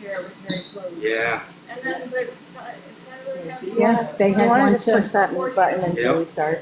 chair was very close. Yeah. And then, but Tyler had. Yeah, they had You want one to just push too. that mute button until Yep. we start.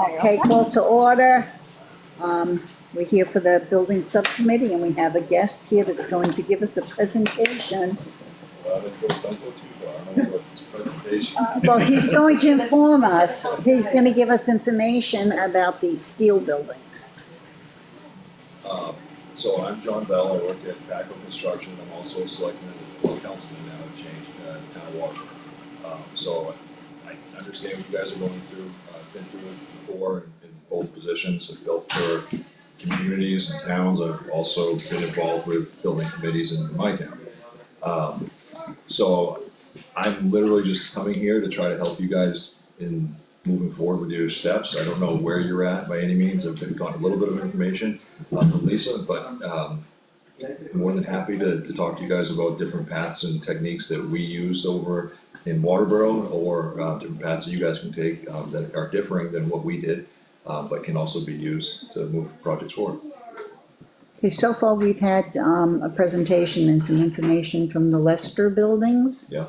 Okay, call to order. We're here for the building subcommittee and we have a guest here that's going to give us a presentation. Don't go too far. I don't know what this presentation. Well, he's going to inform us, he's going to give us information about the steel buildings. So I'm John Bell, I work at Paco Construction, I'm also selected as a councilman now to change the town of Waterbury. So I understand what you guys are going through, I've been through it before in both positions, I've built for communities and towns, I've also been involved with building committees in my town. So I'm literally just coming here to try to help you guys in moving forward with your steps. I don't know where you're at by any means. I've gotten a little bit of information from Lisa, but I'm more than happy to talk to you guys about different paths and techniques that we used over in Waterboro, or different paths that you guys can take that are differing than what we did, but can also be used to move projects forward. Okay, so far we've had a presentation and some information from the Lester buildings. Yeah.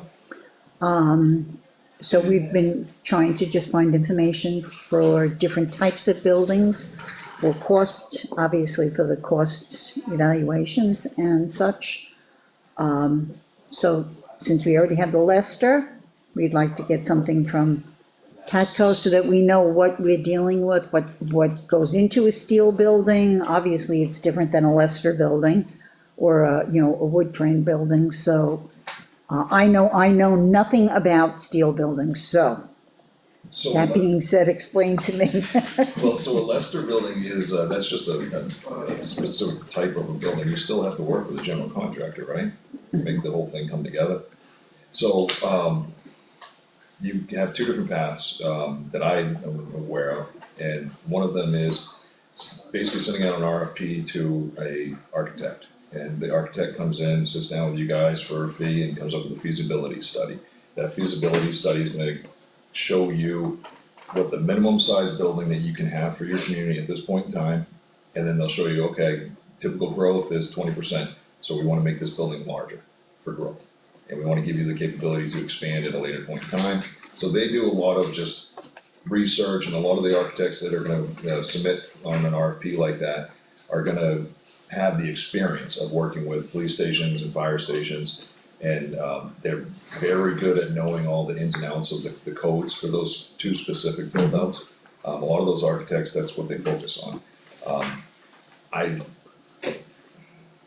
So we've been trying to just find information for different types of buildings, for cost, obviously for the cost evaluations and such. So since we already have the Lester, we'd like to get something from Patco so that we know what we're dealing with, what goes into a steel building. Obviously, it's different than a Lester building or a wood frame building, so I know nothing about steel buildings, so So that being said, explain to me. well, so a Lester building is, that's just a specific type of a building, you still have to work with a general contractor, right? Make the whole thing come together. So, you have two different paths, that I am aware of, and one of them is basically sending out an RFP to a architect. And the architect comes in, sits down with you guys for a fee and comes up with a feasibility study. That feasibility study is gonna show you what the minimum size building that you can have for your community at this point in time. And then they'll show you, okay, typical growth is 20%, so we wanna make this building larger for growth. And we wanna give you the capability to expand at a later point in time. So they do a lot of just research, and a lot of the architects that are gonna submit on an RFP like that are gonna have the experience of working with police stations and fire stations. And they're very good at knowing all the ins and outs of the codes for those two specific build outs. A lot of those architects, that's what they focus on.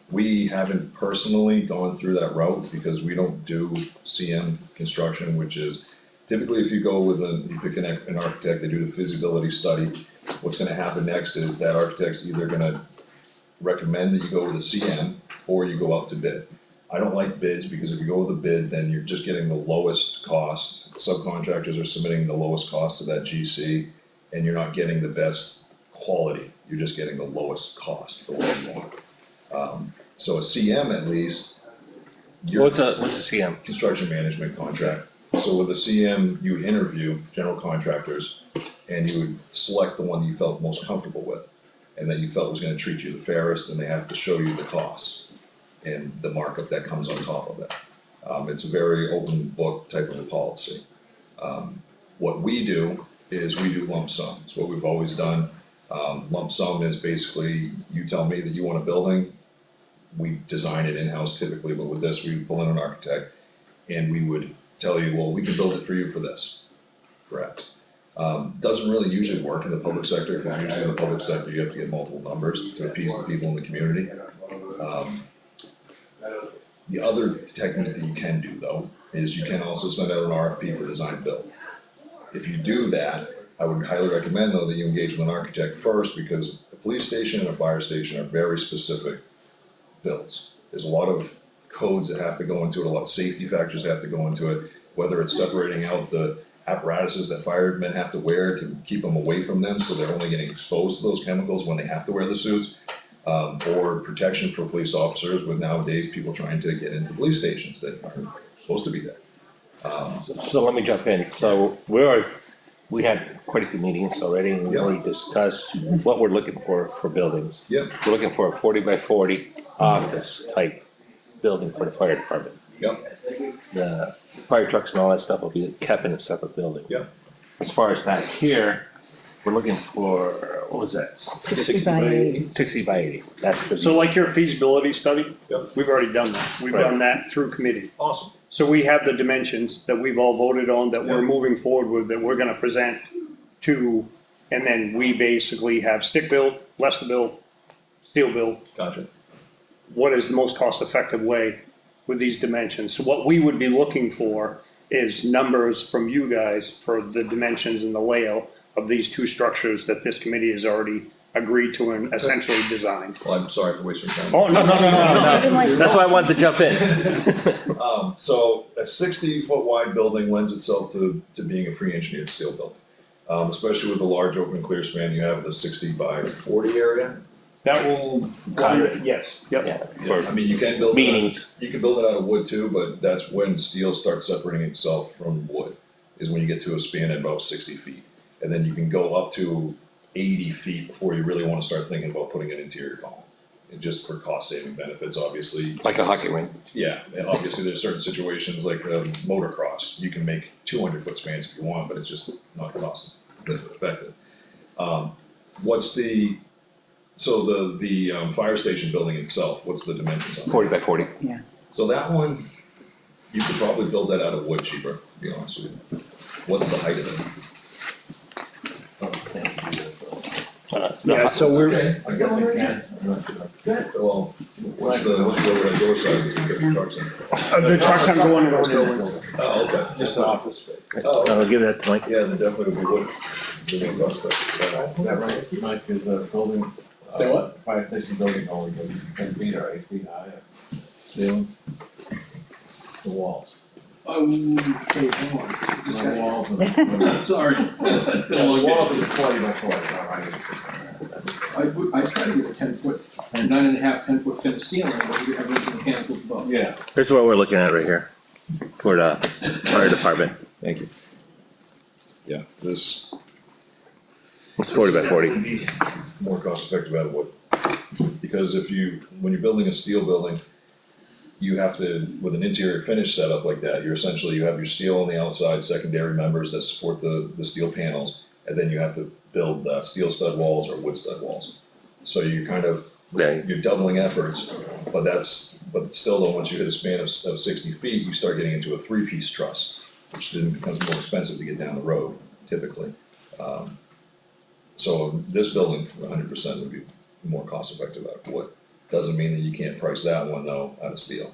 We haven't personally gone through that route because we don't do CM construction, which is typically if you go with you pick an architect, they do the feasibility study. What's gonna happen next is that architect's either gonna recommend that you go with a CM or you go out to bid. I don't like bids because if you go with a bid, then you're just getting the lowest cost. Subcontractors are submitting the lowest cost to that GC, and you're not getting the best quality. You're just getting the lowest cost for what you want. So a CM at least. What's a CM? Construction management contract. So with a CM, you would interview general contractors and you would select the one you felt most comfortable with and that you felt was gonna treat you the fairest, and they have to show you the costs and the markup that comes on top of that. It's a very open book type of a policy. What we do is we do lump sum. It's what we've always done. Lump sum is basically, you tell me that you want a building, we design it in-house typically, but with this, we pull in an architect and we would tell you, well, we can build it for you for this, correct? Doesn't really usually work in the public sector, because usually in the public sector, you have to get multiple numbers to appease the people in the community. The other technique that you can do though, is you can also send out an RFP for design build. If you do that, I would highly recommend though that you engage with an architect first, because a police station and a fire station are very specific builds. There's a lot of codes that have to go into it, a lot of safety factors that have to go into it, whether it's separating out the apparatuses that firemen have to wear to keep them away from them, so they're only getting exposed to those chemicals when they have to wear the suits, or protection for police officers with nowadays people trying to get into police stations that aren't supposed to be there. So let me jump in. So we had quite a few meetings already, and we Yep. already discussed what we're looking for buildings. Yep, We're looking for a 40 by 40 office type building for the fire department. yep, The fire trucks and all that stuff will be kept in a separate building. yep. As far as back here, we're looking for, what was that? 60 by 80. 60 by 80, that's the. So like your feasibility study, Yep. we've already done that. We've Right. done that through committee. Awesome. So we have the dimensions that we've all voted on, that we're Yeah. moving forward with, that we're gonna present to, and then we basically have stick build, Lester build, steel build. Gotcha. What is the most cost-effective way with these dimensions? So what we would be looking for is numbers from you guys for the dimensions and the layout of these two structures that this committee has already agreed to and essentially designed. Well, I'm sorry for wasting your time. Oh, no. That's why I wanted to jump in. So a 60-foot wide building lends itself to being a pre-engineered steel building. Especially with the large open clear span you have, the 60 by 40 area. That will, yes, yep. Yeah, Yeah, I for mean, you can build meetings. You can build it out of wood too, but that's when steel starts separating itself from wood, is when you get to a span at about 60 feet. And then you can go up to 80 feet before you really wanna start thinking about putting an interior column. And just for cost saving benefits, obviously. Like a hockey rink. Yeah, and obviously there's certain situations like motocross, you can make 200-foot spans if you want, but it's just not cost effective. So the fire station building itself, what's the dimensions on that? 40 by 40. So that one, you could probably build that out of wood cheaper, to be honest with you. What's the height of it? Yeah, so we're, Okay, I guess I can. Well, what's the overhead door size that you get the trucks in? the trucks aren't going in those buildings. Oh, okay. Just an office space. Oh, okay. I'll give that to Mike. Yeah, then definitely would be wood. Living prospect. Is that right? Mike, is the building? Say what? Fire station building only goes 10 feet or 8 feet high? Ceiling? The walls. Okay, come on. Just The got- walls and. Sorry. The walls are 40 by 40, all right. I try to get a 10 foot. and 9.5, 10-foot finished ceiling, but you have everything mechanical above. Yeah. Here's what we're looking at right here, for the fire department, Thank you. Yeah, this. it's 40 by 40. would be more cost effective out of wood. Because when you're building a steel building, you have to, with an interior finish setup like that, you have your steel on the outside, secondary members that support the steel panels, and then you have to build steel stud walls or wood stud walls. So you kind of, Yeah. you're doubling efforts, but still though, once you hit a span of 60 feet, you start getting into a 3-piece truss, which then becomes more expensive to get down the road, typically. So this building, 100% would be more cost effective out of wood. Doesn't mean that you can't price that one though out of steel.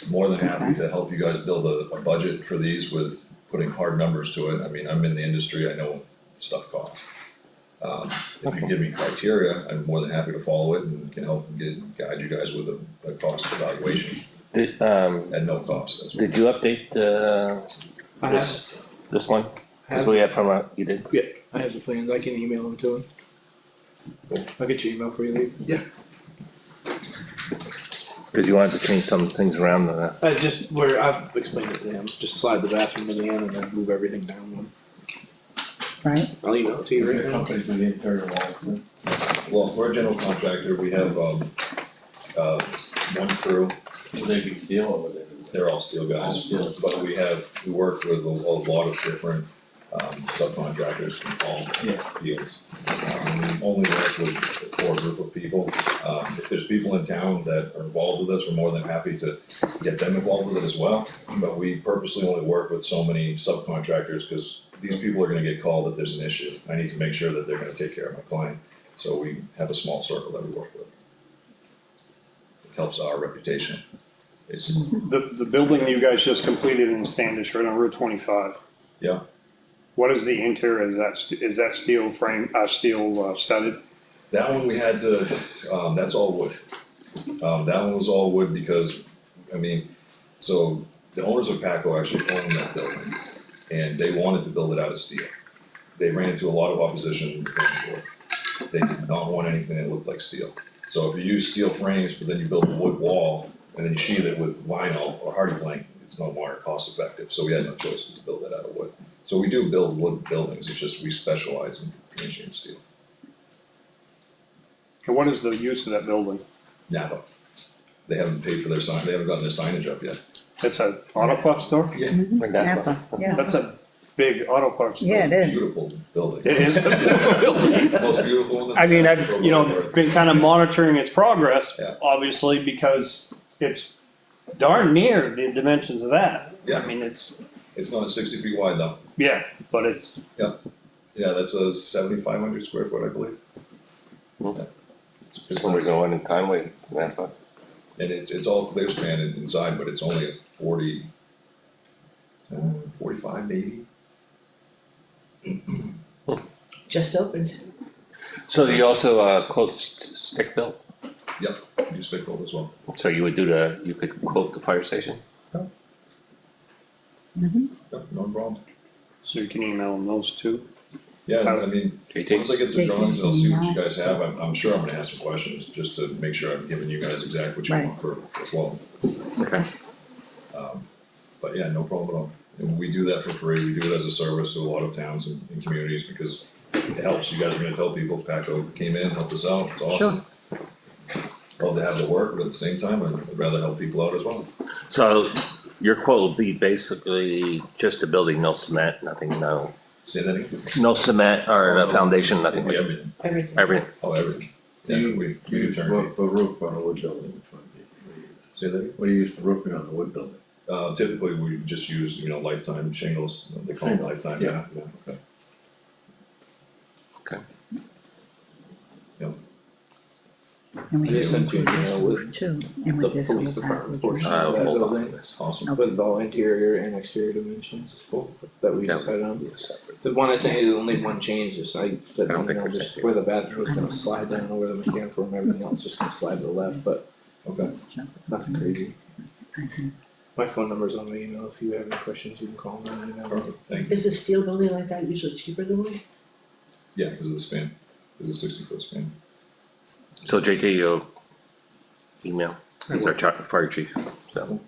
More than happy to help you guys build a budget for these with putting hard numbers to it. I mean, I'm in the industry, I know what stuff costs. If you give me criteria, I'm more than happy to follow it and can help guide you guys with a cost evaluation Did, at no cost as well. did you update, this one? Cause we had from, you did? Yeah, I have the plans, I can email them to him. Cool. I'll get your email for you, Lee. Cause you wanted to change some things around, I've explained it to him, just slide the bathroom in the end and then move everything down one. Right, I'll email it to you right Your now. companies do the interior walls, Well, we're a general contractor, we have, one crew, would they be steel or would they? they're all steel guys. All steel. But we work with a lot of different, subcontractors from all Yeah. fields. We only work with a core group of people. If there's people in town that are involved with this, we're more than happy to get them involved with it as well. But we purposely only work with so many subcontractors, because these people are gonna get called if there's an issue. I need to make sure that they're gonna take care of my client, so we have a small circle that we work with. It helps our reputation. It's, The building you guys just completed in Standish, right on Route 25. yeah, What is the interior, is that steel frame, steel studded? that one we had to, that's all wood. That one was all wood because, so the owners of Paco actually own that building, and they wanted to build it out of steel. They ran into a lot of opposition from the planning board. They did not want anything that looked like steel. So if you use steel frames, but then you build a wood wall, and then you sheathe it with vinyl or hardy plank, it's no more cost effective, so we had no choice but to build that out of wood. So we do build wood buildings, it's just we specialize in finishing steel. And what is the use of that building? Napa, they haven't paid for their sign, they haven't gotten their signage up yet. It's an auto parts store? Yeah, Napa, yeah, That's a big auto parts store. yeah, it is. beautiful building. It is a beautiful building. Most beautiful one. I mean, I've, been kind of monitoring its progress, Yeah. obviously, because it's darn near the dimensions of that. Yeah. I mean, it's, It's not 60 feet wide though. yeah, but it's, Yeah, that's a 7,500 square foot, I believe. Okay. It's Somewhere going in Conway, Napa. And it's all clear span inside, but it's only a 40, 45 maybe. Just opened. So you also, quote stick built, Yep, you stick gold as well. so you would you could quote the fire station? Yep, no problem. so you can email them those two. Yeah, I mean, JT? once I get the drawings, I'll see what you guys have. I'm sure I'm gonna ask some questions, just to make sure I'm giving you guys exactly what you Right. want for as well. Okay. But yeah, no problem at all. And we do that for free. We do it as a service to a lot of towns and communities because it helps. You guys are gonna tell people, Paco came in, helped us out, it's awesome. Love to have it work, but at the same time, I'd rather help people out as well. So your quote will be basically just a building, no cement, nothing, Say that again? no cement or the foundation, nothing, Yeah, everything. Everything. everything. Oh, everything. Do Yeah, you, we do you do turn. put a roof on a wood building, which one do you use? Say that again? What do you use for roofing on the wood building? Typically, we just use, lifetime shingles. They call them Shingles, lifetime, yeah. yeah. And we I just sent you an email with have too, and the with this police whole department package. portion. Hold That on, building. that's Awesome. With all interior and exterior dimensions that we Yeah. decided on. separate. The one I sent you, only one change, is I said, I don't think there's just any. where the bathroom was gonna slide down over the mechanical room, everything else just gonna slide to the left, but Okay. nothing crazy. Mhm. My phone number's on my email, if you have any questions, you can call me, you know. Perfect. Thank you. Is a steel building like that usually cheaper than wood? Yeah, because of the span. There's a 60-foot span. So JT, you'll email, he's our fire chief, so.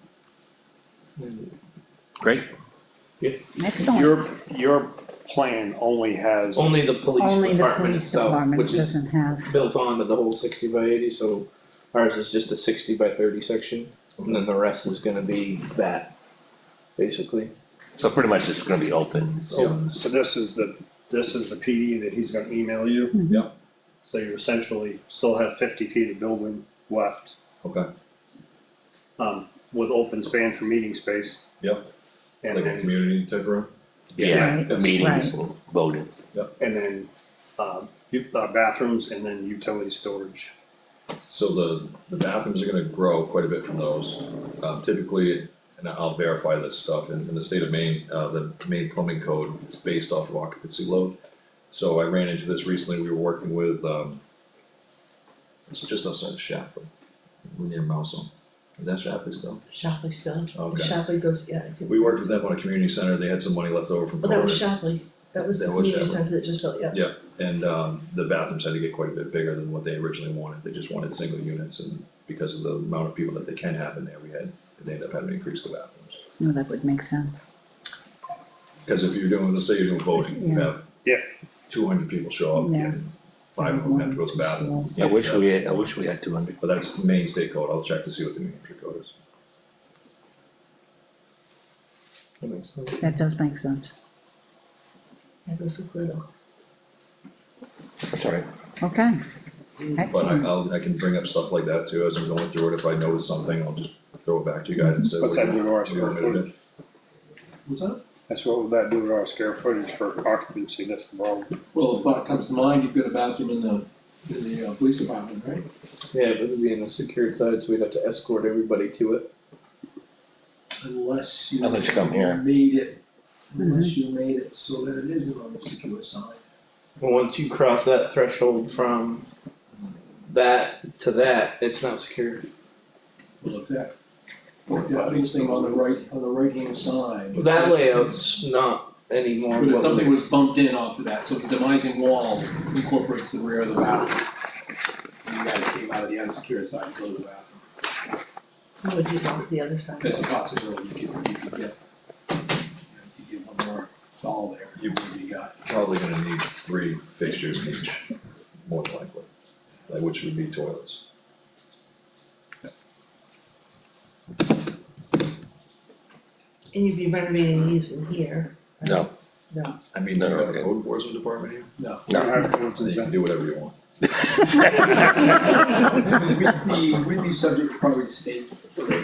Great, Excellent. Your plan only has, Only the police Only the department police itself, department which is doesn't have, built onto the whole 60/80, so ours is just a 60/30 section, and then the rest is gonna be that, basically. so pretty much it's gonna be open, so this is the PD that he's gonna email you. Yep. So you essentially still have 50 feet of building left, Okay, with open span for meeting space. Yep. And like a then, community type room? yeah, Right, meetings and voting. and then, bathrooms and then utility storage. So the bathrooms are gonna grow quite a bit from those. Typically, and I'll verify this stuff, in the state of Maine, the Maine plumbing code is based off of occupancy load. So I ran into this recently, we were working with, it's just outside of Shapley, near Mousom. Is that Shapley still? Shapley still. Okay. Shapley goes, yeah. I think- We worked with them on a community center, they had some money left over from Oh, that was COVID. Shapley. That was the That was community Shapley. center that just built, yeah. And the bathrooms had to get quite a bit bigger than what they originally wanted, they just wanted single units, and because of the amount of people that they can have in there, they ended up having to increase the bathrooms. no, that would make sense. Cause if you're doing, let's say you're doing voting, you Yeah. have. Yeah. 200 people show up, Yeah. and 5 of them have to go to the bathroom. I wish we had 200. But that's Maine state code, I'll check to see what the New Hampshire code is. That makes sense. That does make sense. Yeah, those look little. That's all right. Okay, But excellent. I can bring up stuff like that too, as I'm going through it, if I notice something, I'll just throw it back to you guys and say. What's what that do you- do to our what do you want me to do? What's that? That's what would that do to our square footage for occupancy, that's the problem. Well, the thought comes to mind, you've got a bathroom in the police department, right? Yeah, but it'd be in a secured side, so we'd have to escort everybody to it. Unless you. Unless you come here. Unless you made it so that it isn't on the secure side. But once you cross that threshold from that to that, it's not secure. Well, if that whole thing on the right-hand side. That layout's not anymore. But if what something we- was bumped in off of that, so the demising wall incorporates the rear of the bathroom. And you guys came out of the unsecured side to go to the bathroom. You would do that the other side. That's a possibility, you could get, you could get one more stall there, you really got. Probably gonna need 3 fixtures in each, more than likely, like, which would be toilets. And you'd be renovating these in here. right? No, No. I mean, No, you have a okay. code enforcement department here, No. no, so you can do whatever you want. We'd be subject probably to state,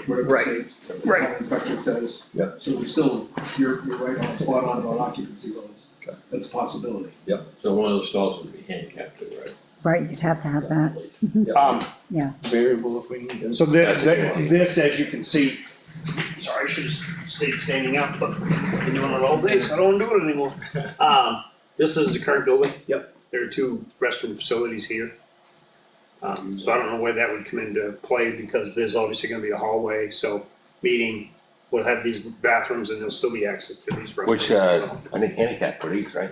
whatever Right. state, Right. health inspector says. Yeah. So we're still, you're right on, spot on about occupancy loads. Okay. That's a possibility. So one of those stalls would be handicapped too, right? Right, you'd have to have that. Variable if we need it. So That's a guarantee. this, as you can see, sorry, I should have stayed standing up, but I've been doing it all day, so I don't wanna do it anymore. This is the current building. Yep. There are 2 restroom facilities here. So I don't know where that would come into play, because there's obviously gonna be a hallway, so meeting, we'll have these bathrooms and there'll still be access to these restrooms. which, I think handicap for these, right?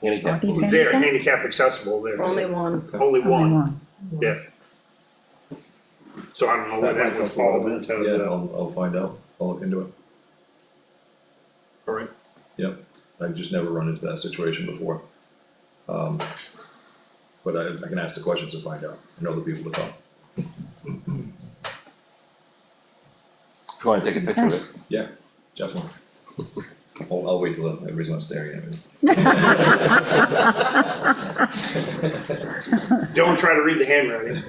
Handicap. Are these They're handicap? handicap accessible, they're Only one. only Only one, one. yeah. So I don't know where that would fall into Yeah, the, I'll find out, I'll look into it. alright. I've just never run into that situation before. But I can ask the questions and find out, I know the people to talk. If you wanna take a picture of it. Definitely. I'll wait till everybody's not staring at me. Don't try to read the handwriting.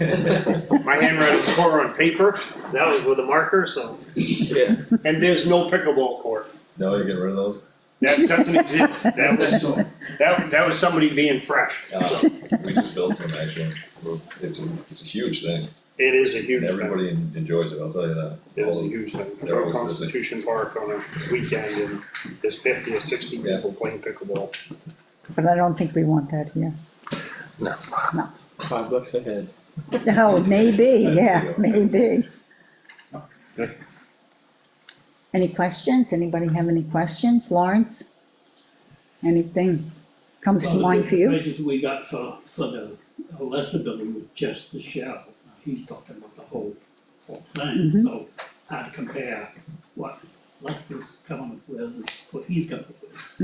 My handwriting's poor on paper, that was with a marker, so, Yeah. and there's no pickleball court. No, you get rid of those? That doesn't exist, That's the store. that was somebody being fresh. We just built some actually, it's a huge thing, It is a and huge thing, everybody enjoys it, I'll tell you that. it is a huge thing. I go to Constitution Park on a weekend and there's 50 or 60 people playing pickleball. But I don't think we want that here. No. $5 a head. Oh, maybe, yeah, maybe. Any questions? Anybody have any questions? Lawrence? Anything comes to mind for you? Prices we got for the Leicester building with just the shell. He's talking about the whole thing, Mhm. so hard to compare what Leicester's coming up with and what he's coming up with.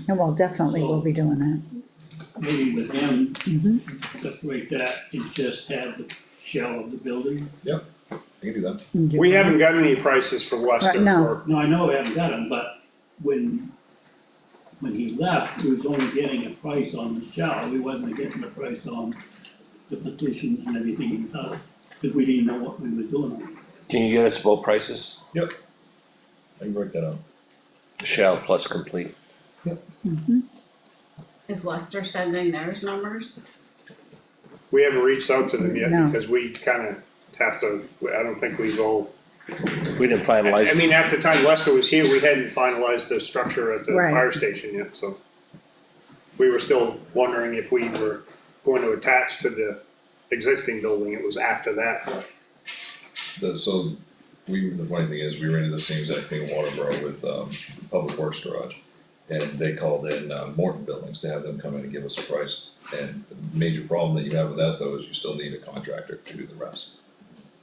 And well, definitely we'll be doing that. Maybe with him, Mhm. separate that and just have the shell of the building. I can do that. And do We that. haven't gotten any prices for Leicester Right, no. for, No, I know we haven't got him, but when he left, we was only getting a price on the shell, we wasn't getting a price on the petitions and everything in town, because we didn't know what we were doing. Can you get us both prices? I can break that up. Shell plus complete. Mhm. Is Lester sending theirs numbers? we haven't reached out to them yet No. because we kinda have to, I don't think we go. We didn't finalize. I mean, at the time Lester was here, we hadn't finalized the structure at the Right. fire station yet, so. We were still wondering if we were going to attach to the existing building, it was after that. The funny thing is, we ran into the same exact thing in Waterboro with, Public Works Garage. And they called in, Morton Buildings to have them come in and give us a price. And the major problem that you have with that though is you still need a contractor to do the rest.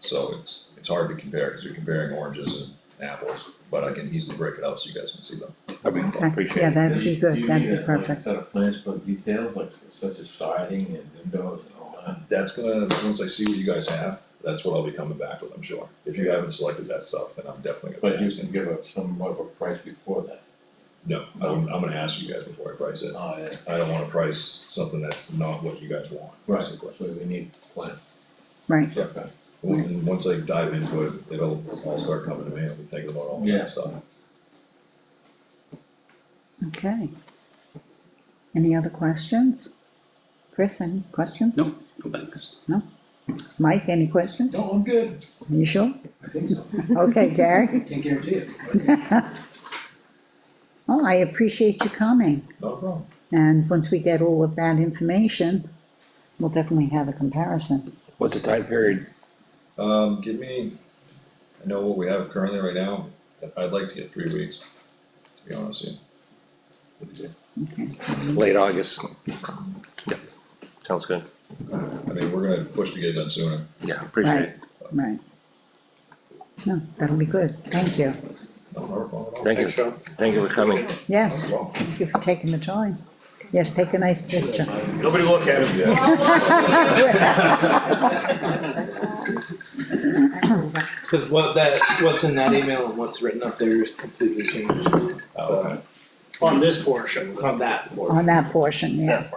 So it's hard to compare, cause you're comparing oranges and apples, but I can easily break it out so you guys can see them. Okay, Okay, appreciate yeah, it. that'd be Do good, you that'd need be a perfect. set of plans for details, like such as siding and windows and all that? That's gonna, once I see what you guys have, that's what I'll be coming back with, I'm sure. If you haven't selected that stuff, then I'm definitely But gonna you ask. can give us somewhat of a price before that. No, I'm gonna ask you guys before I price it. Oh, yeah. I don't wanna price something that's not what you guys want, Right, basically. so we need plans. Right, Okay. Once I dive into it, it'll all start coming to me, I'll be thinking about all Yeah. that stuff. okay. Any other questions? Chris, any questions? No, thanks. Mike, any questions? No, I'm good, Are you sure? I think so, Okay, Gary? can't guarantee it. Oh, I appreciate you coming, No problem. and once we get all of that information, we'll definitely have a comparison. What's the time period? Give me, I know what we have currently right now, I'd like to get 3 weeks, to be honest with you. Okay, Late August? Yep, sounds good. I mean, we're gonna push to get it done sooner. Yeah, appreciate it. right. No, that'll be good, thank you. No, not a problem at all. Thank you, Thanks, Sean. thank you for coming. Yes, No problem. thank you for taking the time. Yes, take a nice picture. Nobody look at it. Yeah. Cause what's in that email and what's written up there is completely changed. So, On this portion. on that portion. On that portion, yeah.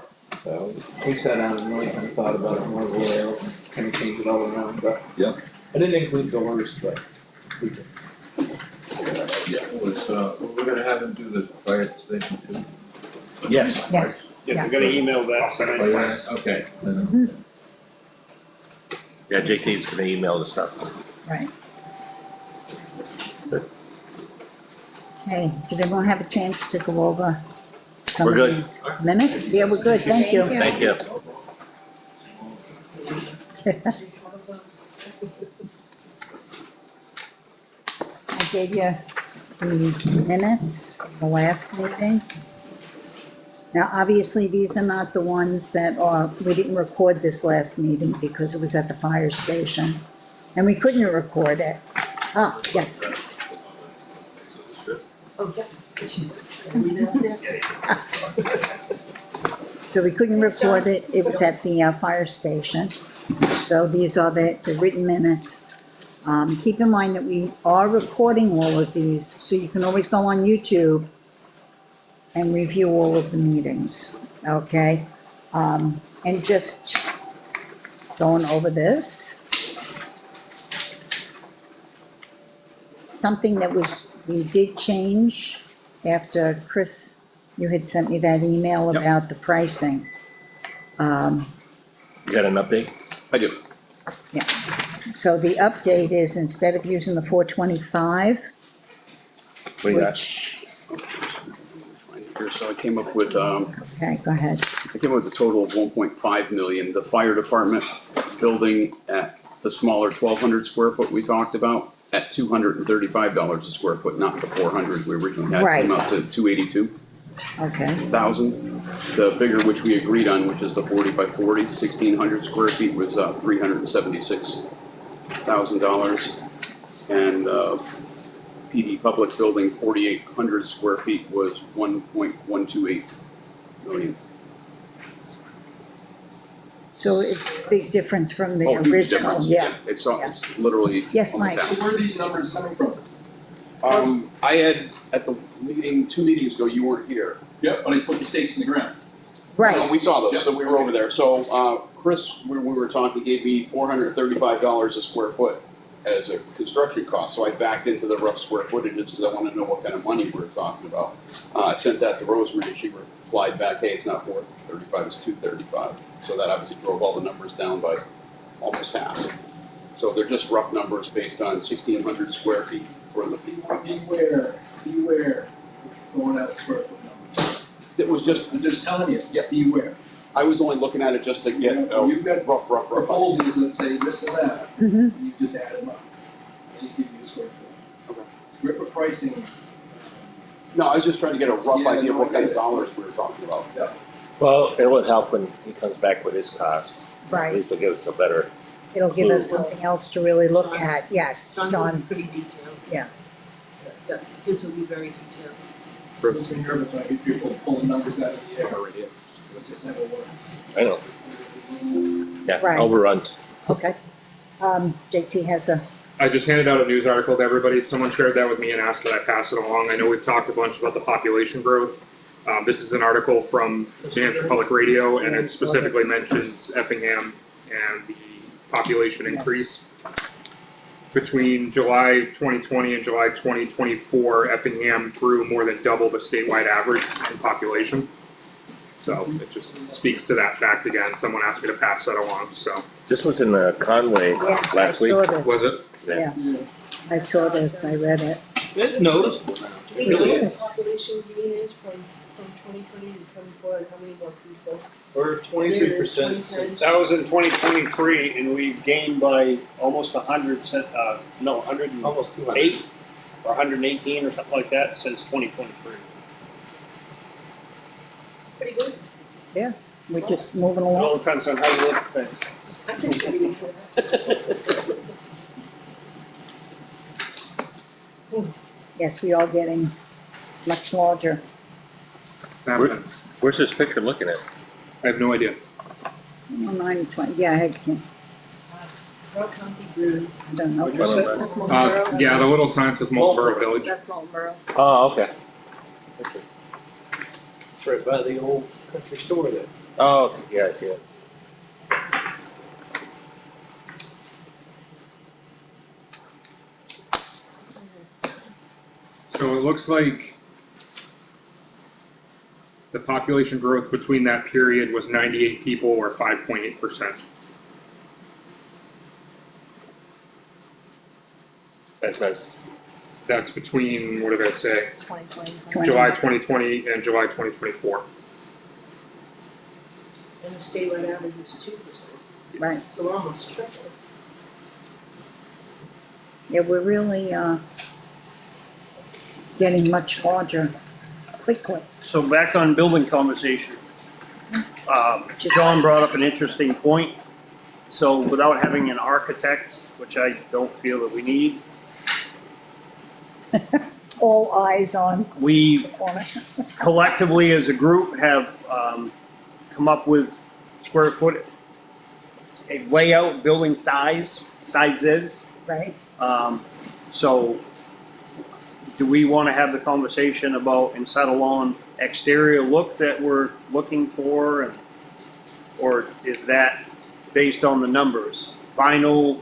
So we sat down and really kind of thought about it more of a layout, kind of changed it all around, but. Yep. I didn't include doors, but we can. Was, we're gonna have them do the fire station too? Yes. Yes, Yeah, we're gonna email that. Oh, yeah, okay. Yeah, JC's gonna email the stuff. right. Good. Hey, did everyone have a chance to go over some We're of good. these minutes? Yeah, we're good, thank you. Thank you. I gave you the minutes, the last meeting. Now, obviously, these are not the ones that are, we didn't record this last meeting because it was at the fire station. And we couldn't record it. Oh, yes. So we couldn't record it, it was at the fire station. So these are the written minutes. Keep in mind that we are recording all of these, so you can always go on YouTube and review all of the meetings, okay? And just going over this. Something that we did change after Chris, you had sent me that email Yep. about the pricing. You got an update? I do. Yes, so the update is instead of using the 425, What do you got? which, Here, so I came up with, okay, go ahead. I came up with a total of 1.5 million. The fire department building at the smaller 1,200 square foot we talked about at $235 a square foot, not the 400 we originally had, came Right. up to 282. Okay, The bigger which we agreed on, which is the 40 by 40, 1,600 square feet was $376,000. And PD public building, 4,800 square feet was 1.128 million. so it's a big difference from the Oh, huge original, difference. yeah. It's literally. Yes, almost Mike. half. So where are these numbers coming from? I had, at the meeting, 2 meetings ago, you weren't here. Yep, but I put the stakes in the ground. Right, We saw those, Yep. so we were over there. So, Chris, when we were talking, gave me $435 a square foot as a construction cost. So I backed into the rough square footages because I wanted to know what kind of money we were talking about. I sent that to Rosemary, she replied back, hey, it's not 435, it's 235. So that obviously drove all the numbers down by almost half. So they're just rough numbers based on 1,600 square feet for the Beware, throwing out square foot numbers. It was just, I'm just telling you, Yeah. beware. I was only looking at it just to get You've got rough. proposals that say this and that, mhm, and you just add them up, and you give you a square foot. Okay. Square foot pricing, No, I was just trying to get a rough Yeah, idea of no, what I kind get of it. dollars we were talking about. Well, it would help when he comes back with his costs. At right, least it'll give us a better, it'll give us something else to really look at, yes, John's will be John's, pretty detailed. yeah. Yeah, his will be very detailed. so it's nervous, I get people pulling numbers out of the air. It never works. I know, yeah, Right. overruns. Okay, JT has a, I just handed out a news article to everybody. Someone shared that with me and asked that I pass it along. I know we've talked a bunch about the population growth. This is an article from New Hampshire Public Radio, and it specifically mentions Effingham and the population increase. Between July 2020 and July 2024, Effingham grew more than double the statewide average in population. So it just speaks to that fact again. Someone asked me to pass that along, so. This was in Conway yeah, I last week. saw this. Was it? Yeah, Yeah. I saw this, I read it. It's noticeable now. Do we know what the population gain is from 2020 to 24, and how many more people? We're 23% since. That was in 2023, and we've gained by almost 100, 108 Almost 200. or 118 or something like that since 2023. It's pretty good. We're just moving It all along. depends on how you look at things. I think it's pretty good. Yes, we are getting much larger. Happening. Where's this picture looking at? I have no idea. 920, yeah, I Rock County grew. don't know. What'd you say? That's Marlboro. Yeah, the little sign says Marlboro Village. That's Marlboro. Oh, okay. It's right by the old country store there. Oh, okay, yeah, I see it. So it looks like the population growth between that period was 98 people, or 5.8%. That's nice. That's between, what did I say, 20. July 2020 and July 2024. And the statewide average was 2%. Right. So almost triple. Yeah, we're really, getting much larger quickly. So back on building conversation, John brought up an interesting point. So without having an architect, which I don't feel that we need, All eyes on we the corner. collectively as a group have come up with square foot, a layout, building sizes. Right, So do we want to have the conversation about and settle on exterior look that we're looking for? Or is that based on the numbers? Vinyl,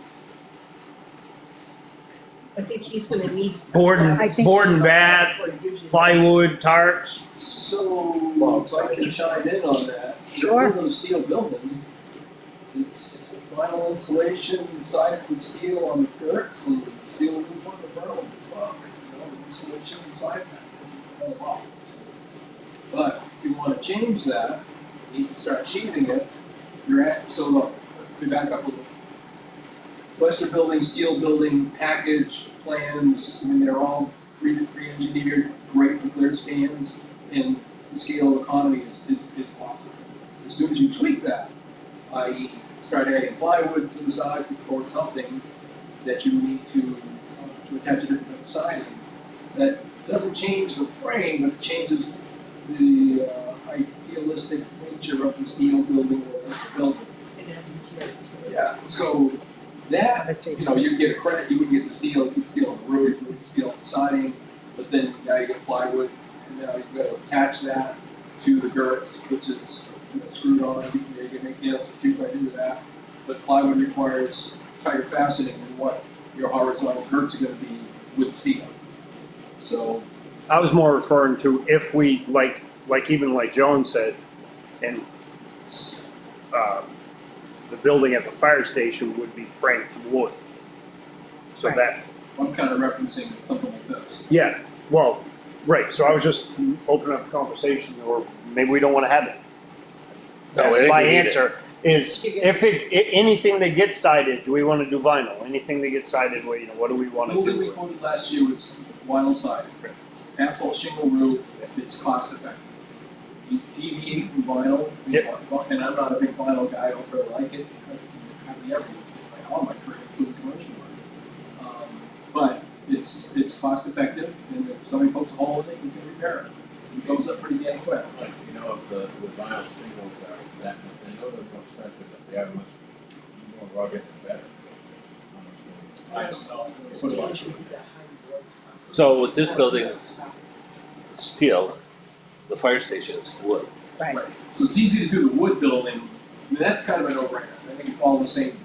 I think he's gonna need. board I think- and batt, plywood, tarps. So, if I can chime in on that. Sure. Building a steel building, it's vinyl insulation, inside it with steel on the girts and steel roof on the purlins above. You know, with insulation inside that, and all walls. But if you wanna change that, you can start sheathing it, you're at, so look, we back up a little. Western Building, steel building, package, plans, I mean, they're all pre-engineered, great for clear scans. And the scale economy is lost. As soon as you tweak that, i.e. start adding plywood to the sides or something that you need to attach a different type of siding, that doesn't change the frame, but it changes the idealistic nature of the steel building or the building. It adds material to it. Yeah, so that, you get a credit, you would get the steel, you get steel on the roof, you get steel on the siding, but then now you get plywood, and now you've got to attach that to the girts, which is screwed on, you can make nails to shoot right into that, but plywood requires tighter fastening than what your horizontal girts are gonna be with steel. So, I was more referring to if we, like even like Joan said, and, the building at the fire station would be framed from wood. So Right. that, I'm kind of referencing something like this. yeah, well, right, so I was just opening up the conversation, or maybe we don't wanna have it. No, I That's think my we need it. answer, is if anything that gets sided, do we wanna do vinyl? Anything that gets sided, what do we The wanna building we do? quoted last year was vinyl siding. Asphalt shingle roof, it's cost effective. You deviate from vinyl, and I'm not a big vinyl guy, I don't really like it. I hardly ever use it, all my career, including commercial work. But it's cost effective, and if somebody pokes a hole in it, you can repair it. It goes up pretty damn quick. Like, if the vinyl shingles are that, I know they're more expensive, but they are much more rugged and better. I don't know. The steel should be that high wood. So with this building, it's steel, the fire station is wood. Right. So it's easy to do the wood building, I mean, that's kind of a no-brainer. I think you follow the same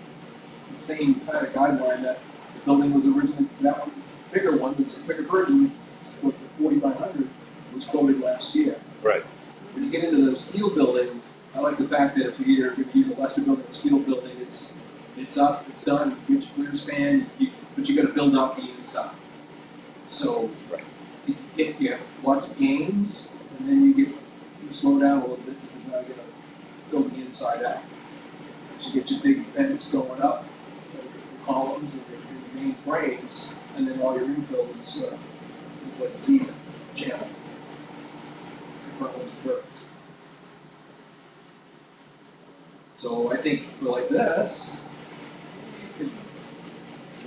kind of guideline that the building was originally, that one's a bigger one, it's a bigger version, it's what the 40 by 100 was quoted last year. Right. When you get into the steel building, I like the fact that if you're going to use a lesser building or a steel building, it's up, it's done, you get your clear span, but you got to build out the inside. So Right. you have lots of gains, and then you slow down a little bit because now you got to build the inside out. So you get your big bends going up, your columns and your main frames, and then all your infill is like a Z channel. So I think for like this, you could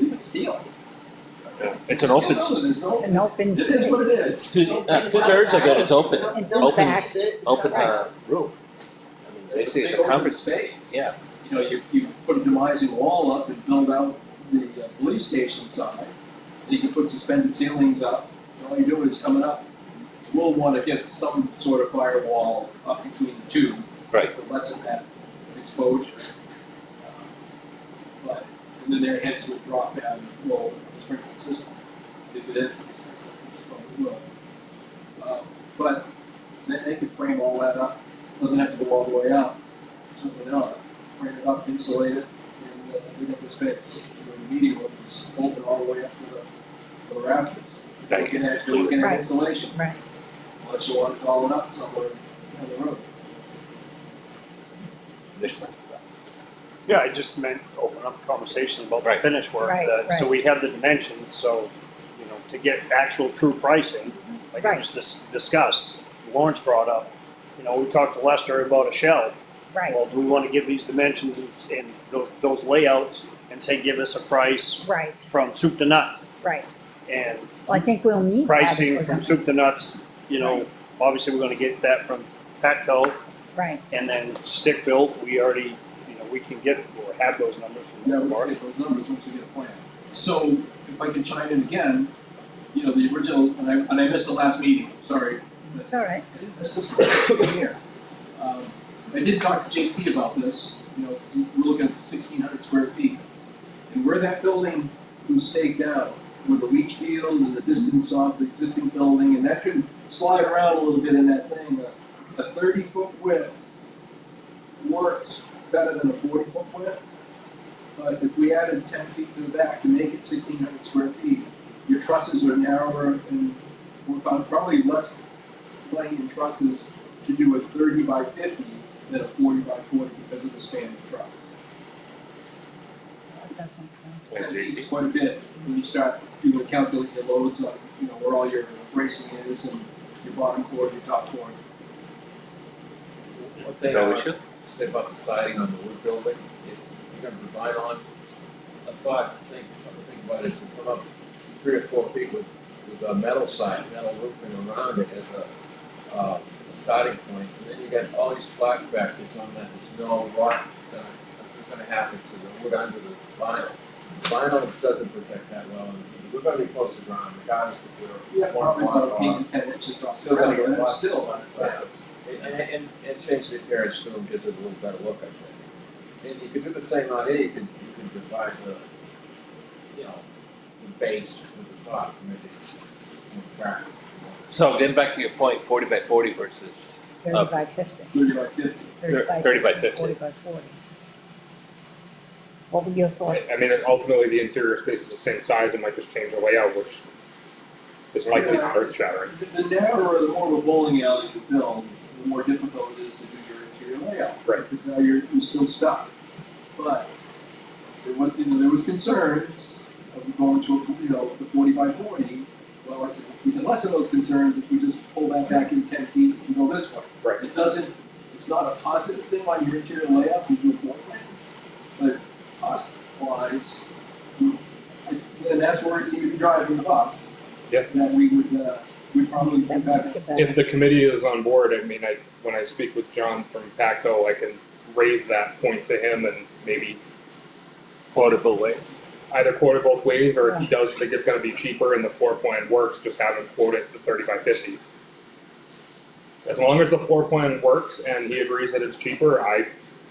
leave it steel. It's an open, An open It is what it is. two-thirds of it is open, It's open, back. open, room. I mean, basically it's a big open conference, space. yeah. You put a demising wall up and build out the police station side. You can put suspended ceilings up, and all you're doing is coming up. You will want to get some sort of firewall up between the two. Right. To lessen that exposure. And then their heads would drop down low in the sprinkler system, if it is to be sprinkled, which it probably will. But then they could frame all that up, doesn't have to go all the way out, certainly not. Frame it up, insulate it, and they get their space. The meeting room is open all the way up to the rafters. Right. You're looking at Right. insulation. Right. Unless you want to call it up somewhere down the road. Initially. Yeah, I just meant open up the conversation about the Right. finish work, Right, so we have the dimensions, so, to get actual true pricing, like Right. it was discussed, Lawrence brought up, we talked to Lester about a shell. Right, Well, do we wanna give these dimensions and those layouts and say, give us a price right, from soup to nuts? right. And Well, I think we'll need that. pricing if we're from gonna- soup to nuts, Right. obviously we're gonna get that from Patco, Right, and then stick built, we already, we can get, or have those numbers from Yeah, the we market. can get those numbers once we get a plan. So, if I can chime in again, the original, and I missed the last meeting, sorry. but it's all right. I didn't miss this one here. I did talk to JT about this, because we're looking at 1,600 square feet. And where that building was staked out, with the leach field and the distance off the existing building, and that could slide around a little bit in that thing, a 30-foot width works better than a 40-foot width. But if we added 10 feet to the back to make it 1,600 square feet, your trusses are narrower and we're probably less playing in trusses to do a 30 by 50 than a 40 by 40 because of the span of the truss. That does make sense. 10 feet is quite a bit when you start, calculate your loads on, where all your bracing is and your bottom cord, your top cord. One thing No I want issue? to say about the siding on the wood building, if you're gonna provide on, think about it, is to come up 3 or 4 feet with a metal side, metal roofing around it as a starting point, and then you got all these flashbacks that's on that, there's no rot, that's gonna happen to the wood under the vinyl. Vinyl doesn't protect that well, and we're gonna be close to ground, regardless if we're. Yeah, probably about 8 to 10 inches off the Still gonna ground, get and it's lost. still, Yeah. And change the appearance too, and gives it a little better look, I think. And you could do the same on here, you could divide the, you know, the base with the top, maybe, crack. So getting back to your point, 40 by 40 versus 30 by 50. 30 by 50. 30 by 50. 40 by 40. What were your thoughts? I mean, ultimately, the interior space is the same size, it might just change the layout, which is likely not earth shattering. The narrower, the more of a bowling alley you build, the more difficult it is to do your interior layout. Right. Because now you're still stuck. But there was concerns of going to the 40 by 40. Well, we can lessen those concerns if we just pull that back in 10 feet and go this way. Right. It's not a positive thing on your interior layout, you do a floor plan, but cost-wise, and that's where we seem to be driving the bus. Yeah. That we'd probably come back. If the committee is on board, I mean, when I speak with John from PACO, I can raise that point to him and maybe quote it both ways. either quote it both ways, or if he does think it's gonna be cheaper and the floor plan works, just have him quote it the 30 by 50. As long as the floor plan works and he agrees that it's cheaper, I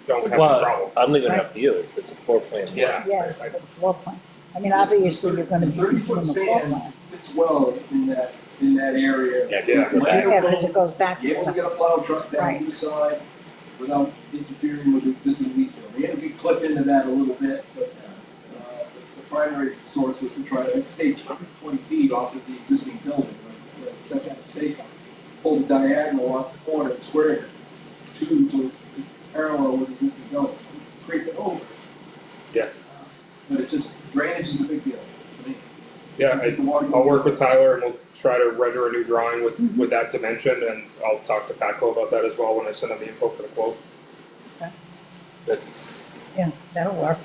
don't have a Well, problem. I'm leaving it up to you, if it's a floor plan. Yeah. Yes, for the floor plan. I mean, obviously, you're gonna be The 30-foot doing the floor span plan. fits well in that area. Yeah, gives the back. Yeah, because it goes back. Be able to get a plow truck down Right. either side without interfering with the existing leach field. We had to clip into that a little bit, but the primary source was to try to stay 20 feet off of the existing building, like set that stake on. Pull the diagonal off the corner and square it two, so it's parallel with the existing building. Creep it over. Yeah. But it just, drainage is a big deal for me. Yeah, Get the water I'll work going. with Tyler and we'll try to render a new drawing with that dimension, and I'll talk to PACO about that as well when I send them the info for the quote. Yeah, that'll work.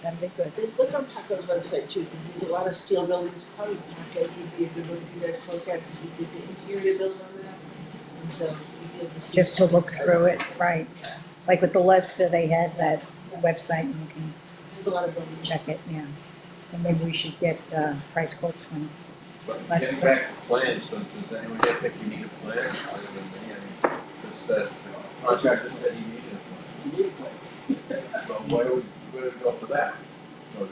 That'd be good. And look on Paco's website too, because there's a lot of steel buildings, probably Paco would be a good one for you guys to look at, because we did the interior builds on that. And so you'd be able to see. Just to look through it, right. Like with the Leicester, they had that website, and you can There's a lot of buildings. check it, yeah. And maybe we should get, price quotes from, But Let's- getting back to plans, does anyone here think we need a plan, other than me, I mean, just that the contractor said he needed a plan. You need a plan. So where do we go for that? Or is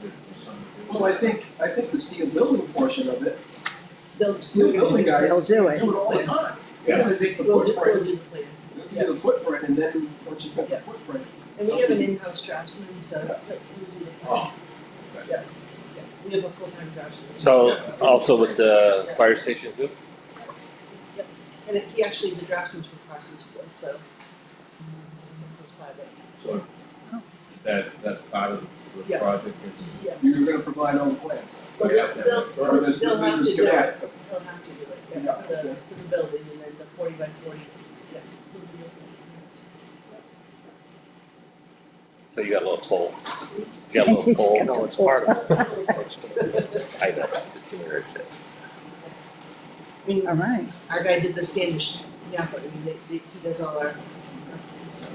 it just something? Well, I think the steel building portion of it, They'll, steel building guys They'll do do it. it all the time. They're Yeah. gonna take the we'll footprint, do the plan. they'll do the footprint, and then once you've got the footprint. And we have an in-house draftsman, so we'll do the plan. Oh, Yeah, we have a full-time draftsman. So also with the fire station too? And he actually, the draftsman's from Parsons Point, so. It's close by, but so that's part of the Yeah. project, yeah. You're gonna provide all the plans. Well, We have to have they'll, that they'll, first. they'll have to do it, Schematic. they'll have to do it, Yeah, yeah, for okay. the building, and then the 40 by 40, yeah. we'll do the plans in-house. So you got a little pole. You got a little pole. No, it's part of it. I know, just give me your shit. I mean, all right. our guy did the Standish Napa, I mean, he does all our plans, so.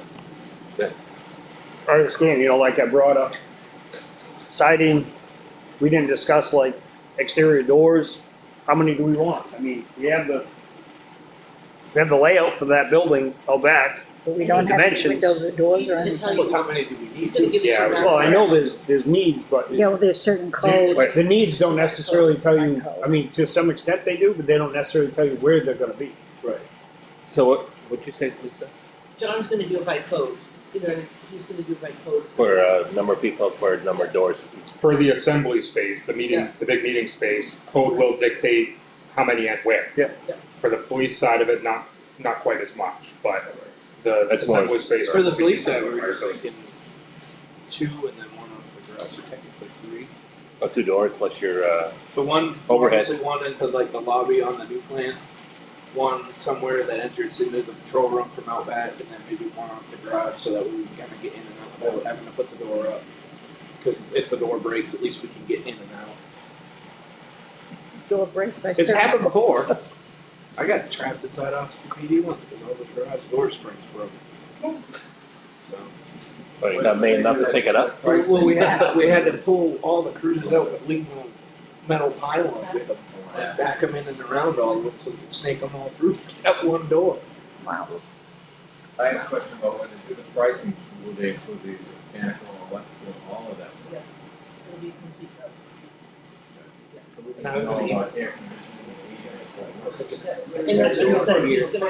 I understand, like I brought up siding, we didn't discuss like exterior doors, how many do we want? I mean, we have the layout for that building out back. But we don't have any Dimensions. windows or doors He's or gonna anything. tell you, How many do we he's gonna give you Yeah, some. Well, I know there's needs, but Yeah, well, there's certain codes. but the needs don't necessarily tell you, I mean, to some extent they do, but they don't necessarily tell you where they're gonna be. Right. So what'd you say, Lisa? John's gonna do it by code, he's gonna do it by code. For number of people, for number of doors. For the assembly space, the Yeah. big meeting space, code will dictate how many and where. Yeah. Yeah. For the police side of it, not quite as much, but the That's more- assembly space. For the will be police side, we fire were just code. thinking 2 and then one off the garage, so technically 3. Oh, 2 doors plus your, So one, Overhead. obviously one into like the lobby on the new plan, one somewhere that enters into the patrol room from out back, and then maybe one off the garage, so that way we can kind of get in and out without having to put the door up. Because if the door breaks, at least we can get in and out. Door breaks, I It's certainly- happened before. I got trapped inside Officer PD once because all the garage door springs broke. So. But you're not made enough to pick it up. Well, we had to pull all the cruisers out with leave a metal pylon with them, and back them in and around all of them so we could snake them all through that one door. Wow. I had a question about when they do the pricing, will they include the mechanical, electrical, all of that? Yes, it'll be complete. And I was gonna Know about even- air conditioning, I was thinking, And that's what he said, he's Here.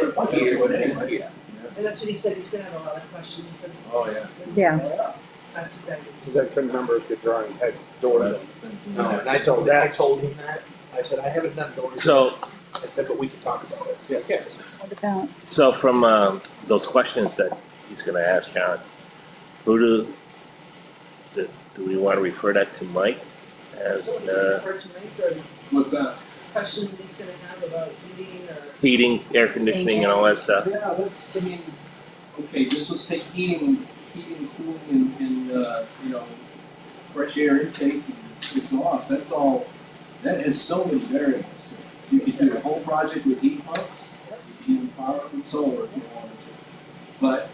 gonna, Here. and that's what he said, he's gonna have a lot of questions for the. Oh, yeah. Yeah. Us to Cause I couldn't remember if the drawing had doors. That's the thing. No, and I told him that. I said, I haven't done doors. So, I said, but we can talk about it. Yeah. Yeah. What about, so from, those questions that he's gonna ask, John, do we wanna refer that to Mike as, What's that? questions that he's gonna have about heating or. heating, air conditioning and all that stuff? Yeah, that's, I mean, okay, just let's take heating, cooling, and, you know, fresh air intake and exhaust, that's all, that has so many variables. You could do a whole project with heat pumps, you could even power up with solar if you wanted to. But,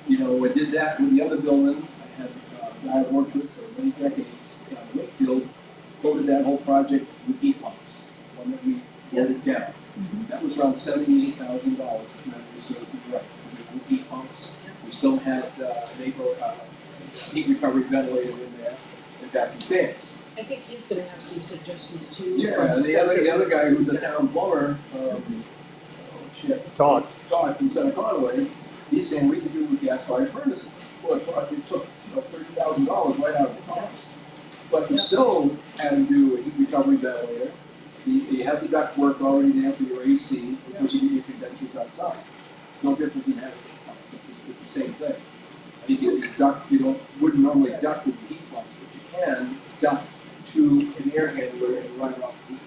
you know, I did that with the other building, I had a guy I worked with for many decades down in Wakefield, quoted that whole project with heat pumps, one that we voted down. That was around $78,000, if memory serves me right. With heat pumps, we still had heat recovery ventilator in there, and bathroom fans. I think he's gonna have some suggestions too. Yeah, from and the separate- other guy who's a town plumber, Todd. Todd from Center Conway, he's saying we could do with gas-fired furnaces. Well, it took, $30,000 right out of the cost. But we still had to do a heat recovery ventilator. You have the duct work already there for your AC, because you get your condensers outside. It's no different than having heat pumps, it's the same thing. You wouldn't normally duct with the heat pumps, but you can duct to an air handler and run it off the heat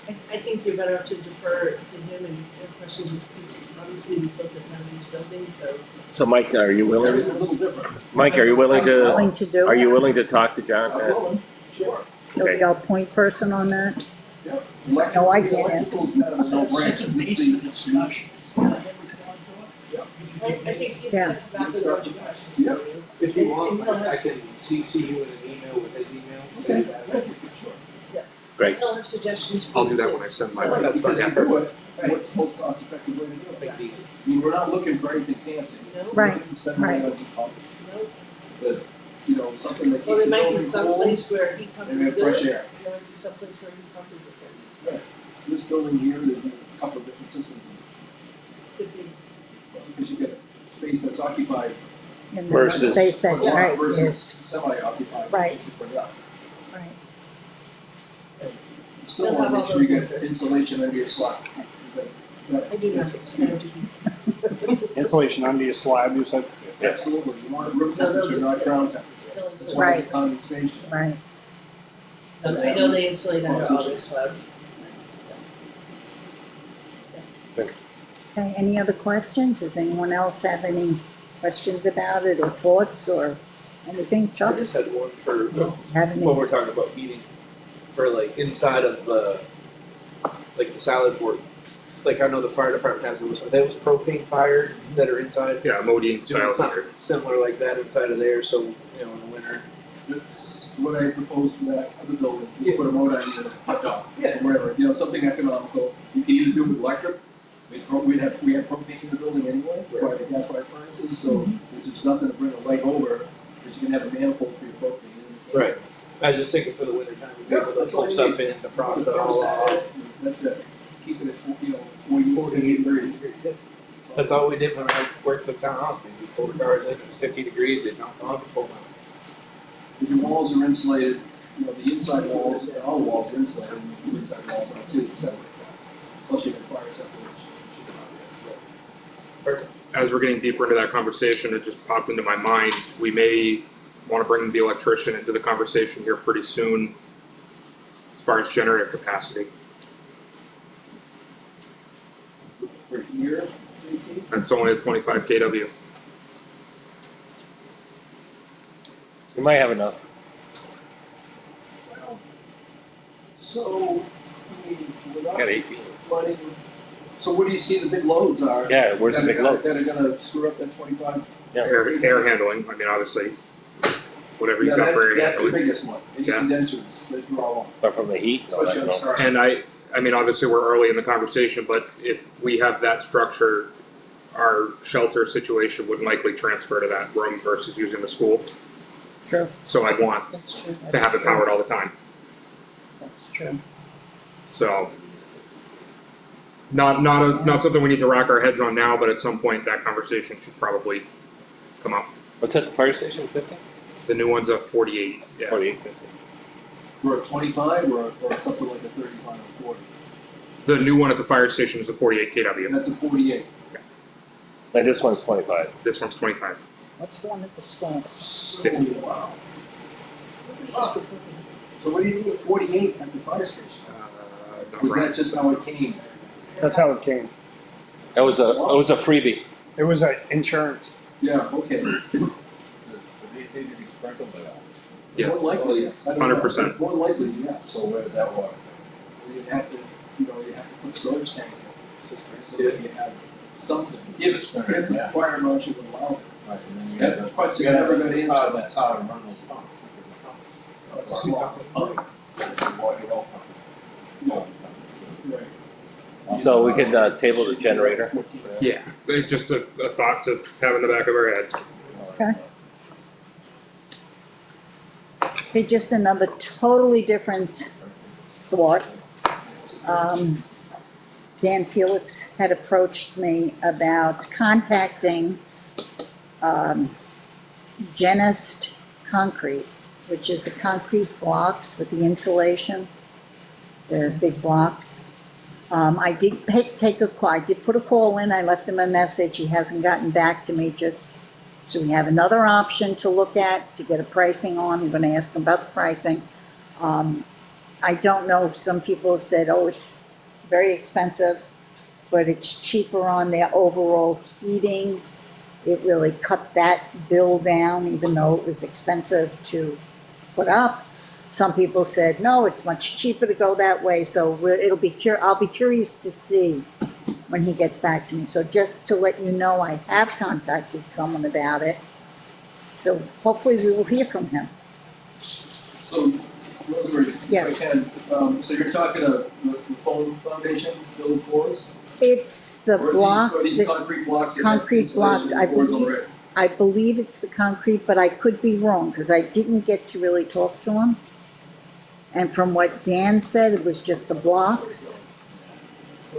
pump. I think you're better to defer to him and your questions, because obviously we built a ton of these buildings, so. So Mike, are you willing, Everything's a little different. Mike, are you willing to, willing to do are you it? willing to talk to John? I'm willing, sure. You'll be our point person on that? Yeah. No, I can't answer. Electrical's kind of a no-brainer. Let's see. discussion. I think he's Yeah. gonna come back with a bunch of questions for Yeah. you. If you And- want, and he'll I have- can CC you in an email with his email. Okay, Say that. thank you, sure. Great. He'll have suggestions for I'll you do that too. when I send my. So- That's Because fine. you do it, Right. what's the most cost-effective way to do it? Make it easy. I mean, we're not looking for anything fancy. No? We're Right, looking to spend money right. on heat pumps, No? but, something that Well, keeps the there might be building some cool, place where heat pump and is have good. fresh air. There might be some place where heat pump is good. This building here, there's a couple of different systems, Could be. because you get space that's occupied, In the Versus- space that's a lot right, versus is, semi-occupied. Right. which you put it up. right. You still They'll wanna have make all sure you those get answers. insulation under your slab. Is that- I do not expect to Insulation under your slab, you said? Absolutely, you want it room No, no, temperature, not ground temperature. They'll It's insulate. not Right. condensation. Right. I know they insulate under all their slabs. Okay, any other questions? Does anyone else have any questions about it or thoughts or anything? I Chuck, just had one for, have any? when we're talking about heating, for like inside of, like the salad board. Like I know the fire department has those, are those propane fired that are inside? Yeah, Modine style Doing something heater. similar like that inside of there, so, in the winter. That's what I proposed for that other building, just put a motor in it, hot dog, Yeah. or whatever, something economical. You can either do it with electric, we had propane in the building anyway, Right. for the gas-fired furnaces, so there's just nothing to bring a light over, because you can have a manifold for your propane. Right. I was just thinking for the winter time, we'd be able to That's all pull you stuff need. in, defrost Put it the all thermostat off. in, That's it, keep it at, 48, 30 degrees. That's all we did when I worked for the town hospital. We pulled the cars in, it was 50 degrees, it knocked off, and pulled them out. If your walls are insulated, the inside walls, all the walls are insulated, and the inside walls are too, so. Plus you can fire separation. Should come out there, Perfect. As we're getting deeper into that conversation, it just popped into my mind, we may wanna bring the electrician into the conversation here pretty soon as far as generator capacity. For here, 3 feet? That's only a 25 kW. You might have enough. So, I mean, without Got 18. running, so where do you see the big loads are? Yeah, where's the that are big gonna- load? That are gonna screw up that 25? Yeah. Air handling, I mean, obviously, whatever you Yeah, got for air that's the handling. biggest one, any Yeah. condensers that draw on, But from the heat, no, especially on that's no. start. And I mean, obviously, we're early in the conversation, but if we have that structure, our shelter situation would likely transfer to that room versus using the school. True, So I'd want that's true. to have it powered all the time. That's true. So not something we need to rack our heads on now, but at some point that conversation should probably come up. What's at the fire station, 50? The new one's a 48. Yeah. 48, 50. For a 25 or something like a 35 or 40? The new one at the fire station is a 48 kW. That's a 48. And this one's 25. This one's 25. What's the one at the school? So, 50. wow. So what do you need a 48 at the fire station? Not Was right. that just how it came? That's how it came. It was a freebie. It was a insurance. Yeah, okay. Does the heat need to be sprinkled at all? Yes. More likely, I don't know. 100%. It's more likely, yeah. So where did that water? You'd have to, you have to put storage tank in, so that you have something. If the fire marshal would allow it. Right, and then you That got question you got never got answered. That's how to run those pumps. That's a small pump. Water well pump. Right. So we can table the generator. Yeah, just a thought to have in the back of our heads. Okay. Okay, just another totally different thought. Dan Felix had approached me about contacting Genist Concrete, which is the concrete blocks with the insulation, the big blocks. I did take a call, I did put a call in, I left him a message, he hasn't gotten back to me, just so we have another option to look at, to get a pricing on. I'm gonna ask him about the pricing. I don't know, some people have said, oh, it's very expensive, but it's cheaper on their overall heating. It really cut that bill down, even though it was expensive to put up. Some people said, no, it's much cheaper to go that way, so I'll be curious to see when he gets back to me. So just to let you know, I have contacted someone about it. So hopefully we will hear from him. So, Rosemary, Yes. if I can, so you're talking the phone foundation, building floors? It's the Or blocks, are these that- concrete blocks? that have concrete blocks, insulation I boards believe. already? I believe it's the concrete, but I could be wrong, because I didn't get to really talk to him. And from what Dan said, it was just the blocks.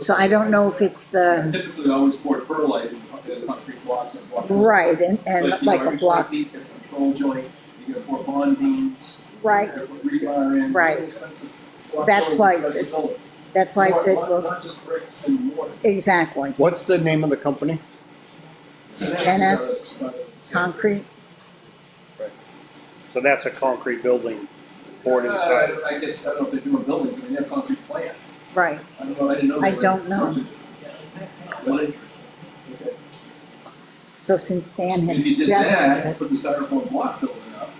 So I don't know if it's the, Typically, I always pour perlite in concrete blocks and block. right, and But, like a every block, 20 feet, get a control joint, you gotta pour bond beams. right, you gotta put rebar in. Right. It's an expensive block That's building, why- expensive building. that's why I said, well, Not just bricks and mortar. exactly, What's the name of the company? Genist concrete, So that's a concrete building poured inside. I guess, I don't know if they're doing buildings, I mean, they have concrete plant. right, I don't know, I didn't know. I they were don't know. construction. Really? Okay. so since Dan had If you did suggested that, it, put the styrofoam block building up,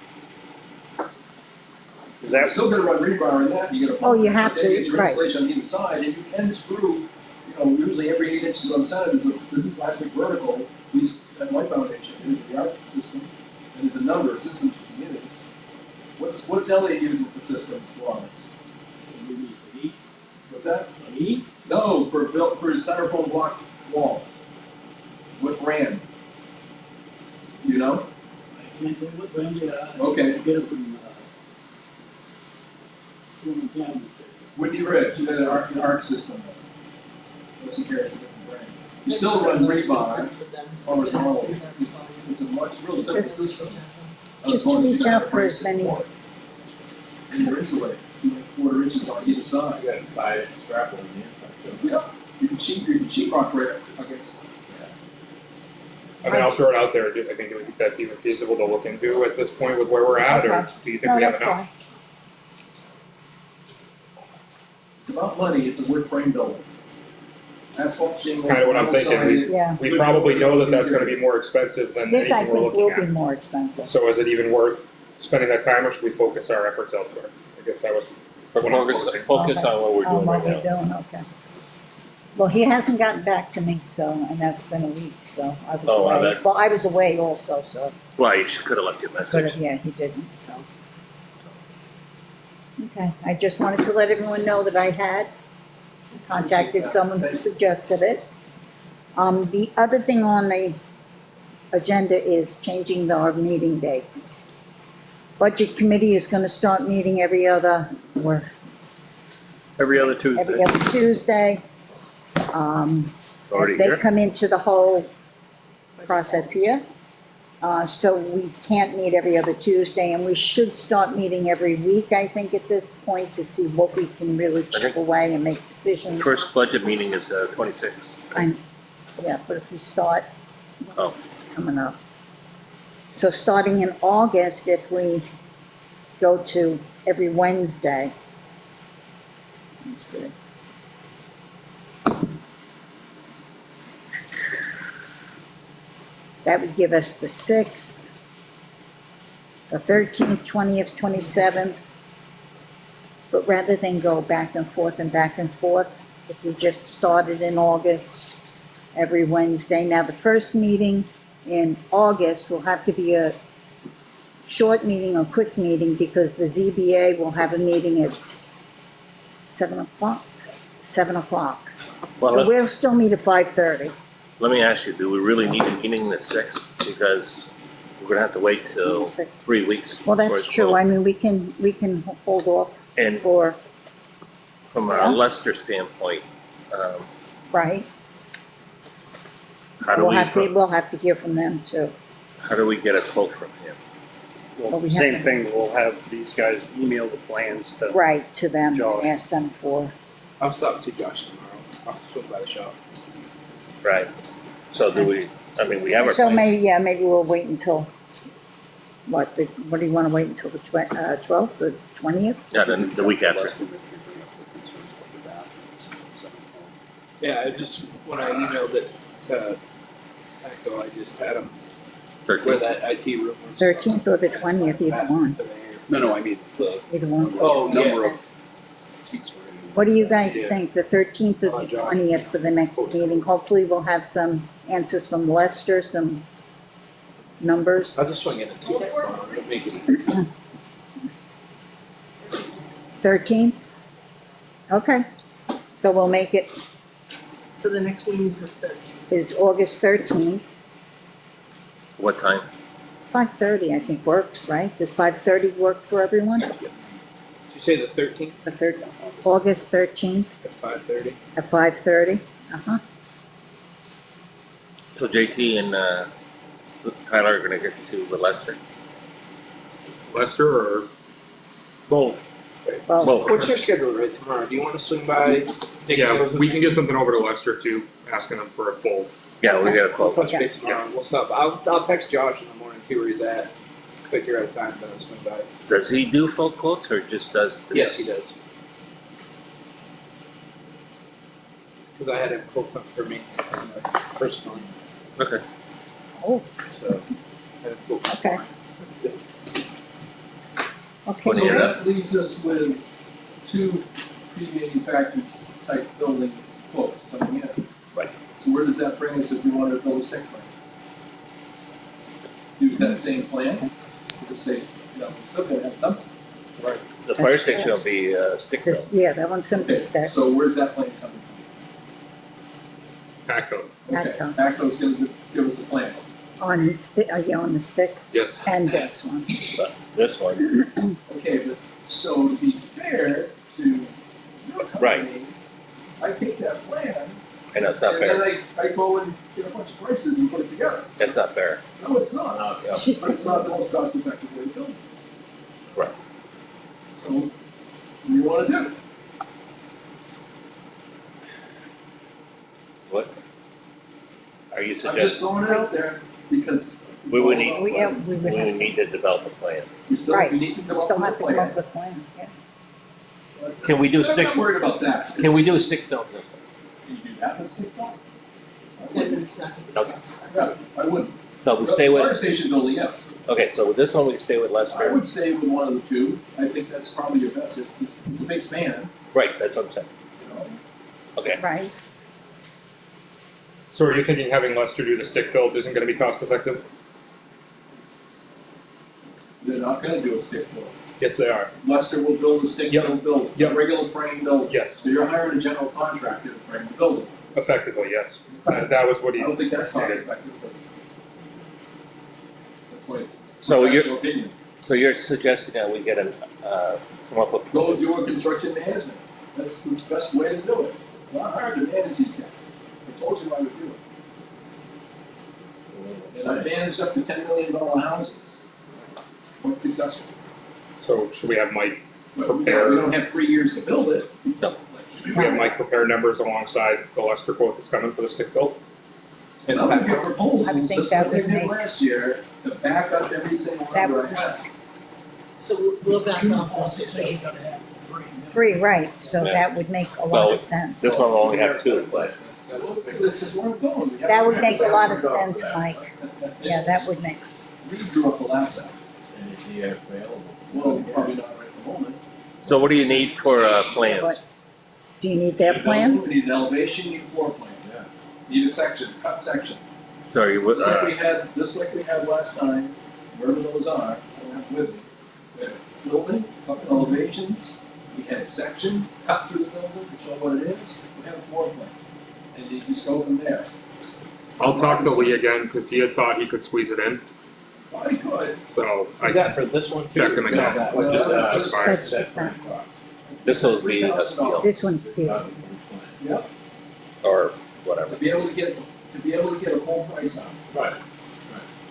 Is you're that, still gonna run rebar in that, you gotta. Oh, you have Then you to, get your right. insulation on either side, and you can screw, usually every 8 inches on the side, there's a plastic vertical, at least at my foundation, there's the arch system, and there's a number of systems you can use. What's Elliot using for systems, Lawrence? What's that? No, for his styrofoam block walls. What brand? You know? I can't think what brand they are. Okay. I get it from, Cabinet. Whitney Ridge, you got an arc system. Let's compare it to a different brand. You still run rebar horizontal. It's a much real simple Just- system. just reach out for as many- And you're insulated, 2.25 inches on either side. You got a side strap on the inside too. Yeah, you can sheetrock right up against. I mean, I'll throw it out there. I think that's even feasible to look into at this point with where we're at, or Okay. do you think no, we have that's enough? fine. It's about money, it's a wood frame building. asphalt shingles. Kinda what I'm vinyl thinking. sided. Yeah, We probably know that that's gonna be more expensive than this I anything we're think will looking be at. more expensive. So is it even worth spending that time, or should we focus our efforts elsewhere? I guess that was But what I'm focus, posing. focus on what we're doing right What we're now. doing, okay. Well, he hasn't gotten back to me, so, and that's been a week, so I was Oh, away. that- Well, I was away also, so, Well, you could have left your could message. have, yeah, he didn't, so. Okay, I just wanted to let everyone know that I had contacted someone who suggested it. The other thing on the agenda is changing our meeting dates. Budget committee is gonna start meeting every other, or Every other every Tuesday. other Tuesday. It's already As they here. come into the whole process here. So we can't meet every other Tuesday, and we should start meeting every week, I think, at this point, to see what we can really chip away and make decisions. First budget meeting is 26th. Yeah, but if we start, what's coming up? So starting in August, if we go to every Wednesday. Let me see. That would give us the 6th, the 13th, 20th, 27th. But rather than go back and forth, if we just started in August, every Wednesday. Now, the first meeting in August will have to be a short meeting or quick meeting because the ZBA will have a meeting at 7 o'clock. 7 o'clock. Well, So we'll still meet at 5:30. let me ask you, do we really need a meeting the 6th? Because we're gonna have to wait till 6th. 3 weeks. Well, before that's it's true. closed. I mean, we can hold off And for, from Yeah. a Lester standpoint, right? how do We'll have to hear from them too. how do we get a quote from him? Well, Well, we have same to- thing, we'll have these guys email the plans to. Right, to them, Josh. and ask them for, I'll stop to Josh tomorrow. I'll swing by the shop. Right. So do we, I mean, we have our so plan. maybe we'll wait until, what do you wanna wait until the 12th, the 20th? Yeah, the week after. Yeah, I just, when I emailed it to Echo, I just had him where 13th. that IT room was. 13th or the Yeah, 20th, either back one, to there. No, I mean, the either one. Oh, number yeah. of seats we're gonna. What do you guys Yeah. think, the 13th or the Josh. 20th for the next meeting? Hopefully we'll have some answers from Lester, some numbers. I'll just swing in and see it tomorrow. It'll make it easy. 13th? Okay, so we'll make it, So the next meeting is the 13th. is August 13th, What time? 5:30 I think works, right? Does 5:30 work for everyone? Did you say the 13th The August 13th at 5:30? at 5:30? Uh-huh, So JT and Tyler are gonna get to Lester? Lester or? Both. well, Both. What's your schedule right tomorrow? Do you want to swing by? take Yeah, those with we me? can get something over to Lester too, asking him for a full. Yeah, we got a I'll quote. touch base tomorrow. We'll stop. I'll text Josh in the morning, see where he's at. Figure out a time, then I'll swing by. Does he do full quotes or just does this? Yes, he does. Because I had him quote something for me personally, Okay. oh, so I had him quote me Okay. for mine. okay. So that leaves us with 2 pre-manufactured type building quotes coming in. Right. So where does that bring us if we wanted to build a stick frame? Use that same plan, just say, you know, we're still gonna have something. The fire station will be stick built. Yeah, that one's gonna be Okay, stacked. so where's that plan coming Paco. from? Okay, Atco. Atco's gonna give us a plan. On the stick, on the stick, Yes. and this one. But this one, Okay, but so to be fair to your company, I take that plan and that's not and fair. then I go and get a bunch of prices and put it together. That's not fair. No, it's not. But it's not the most cost effective way to build this. Right. So, what do you wanna do? What? Are you I'm just suggesting throwing it out there because it's We would all need- about We, yeah, money. we would we have, would need to develop a plan? We still, Right. we need to we come up still with a have to come up plan. with a plan, yeah. But Can we do I'm stick? not worried about that. Can we do a stick built this way? Can you do that with stick built? Then it's not gonna be cost effective. No, I wouldn't. So we stay Fire with, station building, yes. okay, so with this one, we stay with I Lester. would stay with one of the two. I think that's probably your best. It's a big span, Right, that's what I'm saying. you know. Okay. Right, So are you thinking having Lester do the stick build isn't gonna be cost effective? They're not gonna do a stick build. Yes, they are. Lester will build a stick Yep. built building, Yep. a regular frame building. Yes, So you're hiring a general contractor to frame the building. effectively, yes. That was what I he don't think that's cost stated. effective, but that's my So you're, professional opinion. so you're suggesting that we get come up with. Go do a construction management. That's the best way to do it. It's not hard to manage these guys. I told you I would do it. And I managed up to $10 million houses. Quite successful. So should we have Mike But we prepare? don't have 3 years to build it. No. Should we have Mike prepare numbers alongside the Lester quote that's coming for the stick build? And I'm gonna get proposals, I would think just that like I would did make- last year, to back up every single That number I would- have. So we'll back Two off the officers, six. you gotta have three. 3, right, so Yeah. that would make a lot Well, of sense. This one will only have 2, but This is where I'm going. We have That to would have make a this lot of number. sense, Mike. Yeah, that would make, We drew up the last set. And is he available? Well, probably not right at the moment. so what do you need for plans? What? Do you need their plans? We need an elevation, need a floor plan. Yeah. Need a section, cut section. Sorry, what, Just like we had last time, wherever those are, I don't have them with me. We had building, couple elevations, we had section, cut through the building to show what it is, we have a floor plan. And you just go from there. I'll talk to Lee again, cause he had thought he could squeeze it in, I could. so I. Is that for this one too? Check him again. Just that? Well, Just that? that's fine. That's just that. this will be a steel This one's steel, Yep, or whatever. to be able to get a full price on it. Right.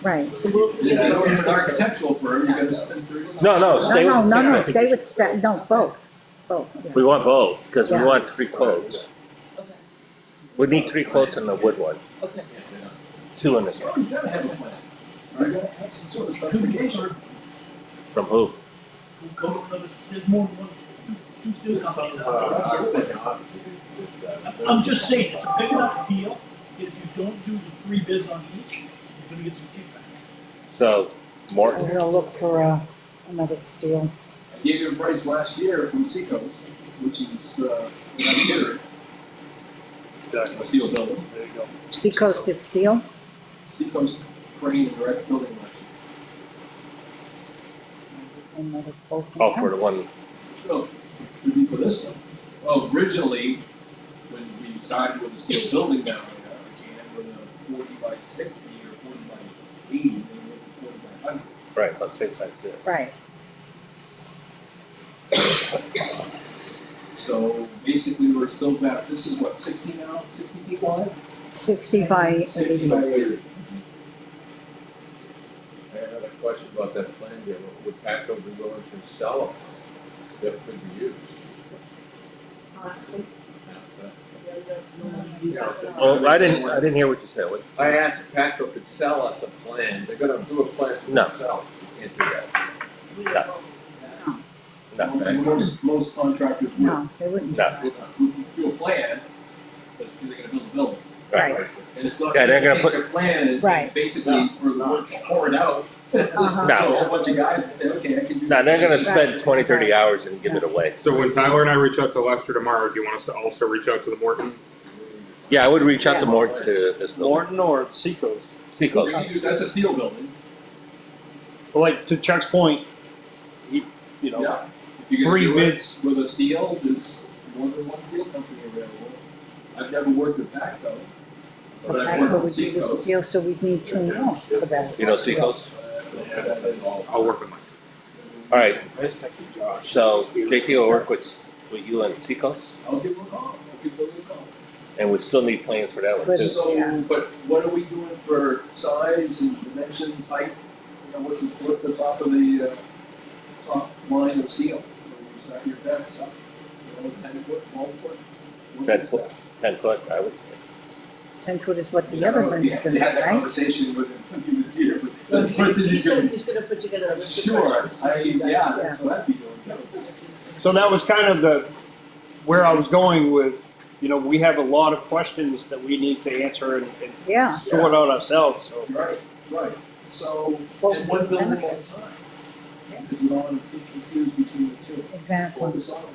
right. So we'll And I know it's an architectural firm, you gotta spend $30. No, no, stay with No, steel. stay with, no, both, yeah. We want both, because we Yeah. want 3 quotes. Okay, We need 3 quotes on the wood one, okay. 2 on this one. Well, you gotta have a plan. You gotta have some sort of specification. From who? Go to another, there's more than one, two steel companies out there. I'm just saying, it's a big enough deal, if you don't do the 3 bids on each, you're gonna get some kickback. So, So Morton, we'll look for another steel. I gave you a price last year from Seacoast, which is, a steel building. There you go. Seacoast is steel? Seacoast crane direct building last Another quote from oh, them. for the one, year. So, would be for this one. Well, originally, when we started with the steel building down there, I came in with a 40 by 60 or 40 by 80, then we went to 40 by 100. right, about same size as this. Right, So basically, we're still back, this is what, 60 now, 60 feet wide? 60 by 60 80. by 80. I have another question about that plan there. Would Patco be willing to sell it that could be used? I'll ask them. Oh, I didn't hear what you said. What- I asked if Patco could sell us a plan. They're gonna do a plan for No. themselves. You can't do that. We don't know. No, Most contractors would. No, they wouldn't. no, Would do a plan, but they're gonna build a building. right. And it's not, Yeah, they're gonna take put- their plan and Right. basically, for the work, pour it out. Uh-huh. No. So a whole bunch of guys that say, okay, I can do this. No, they're gonna spend 20, 30 hours and give it away. So when Tyler and I reach out to Lester tomorrow, do you want us to also reach out to the Morton? Yeah, I would reach out to Yeah. Morton to this building. Morton or Seacoast. Seacoast. That's a steel building, But like to Chuck's point, you know, yeah. If you're gonna 3 do it bids. with a steel, there's more than one steel company available. I've never worked with Patco, So but I've Patco worked would with be the Seacoast. steel, so we'd need 2 more for that. You know Seacoast? I'll work with Mike. All right, I just texted Josh. so JT will work with you and Seacoast, I'll give them a call, I'll give them a call. and we'd still need plans for that one For too. So, but what are we doing for size and dimensions, height? You know, what's the top of the, top line of steel? When you start your bed stuff, you know, 10 foot, 12 foot? What 10 is foot. that? 10 foot, I would say. 10 foot is what the other one's Yeah, gonna we be, had that right? conversation with him when he was here, but Well, that's the person he he's said gonna. he's gonna put together a list of Sure, questions. yeah, that's what I'd be doing too. So that was kind of where I was going with we have a lot of questions that we need to answer and Yeah. sort out ourselves, so. Right, so, Well, and one building at a benefit. time. Yeah. Because you don't want to get confused between the two. Exactly. Focus on one.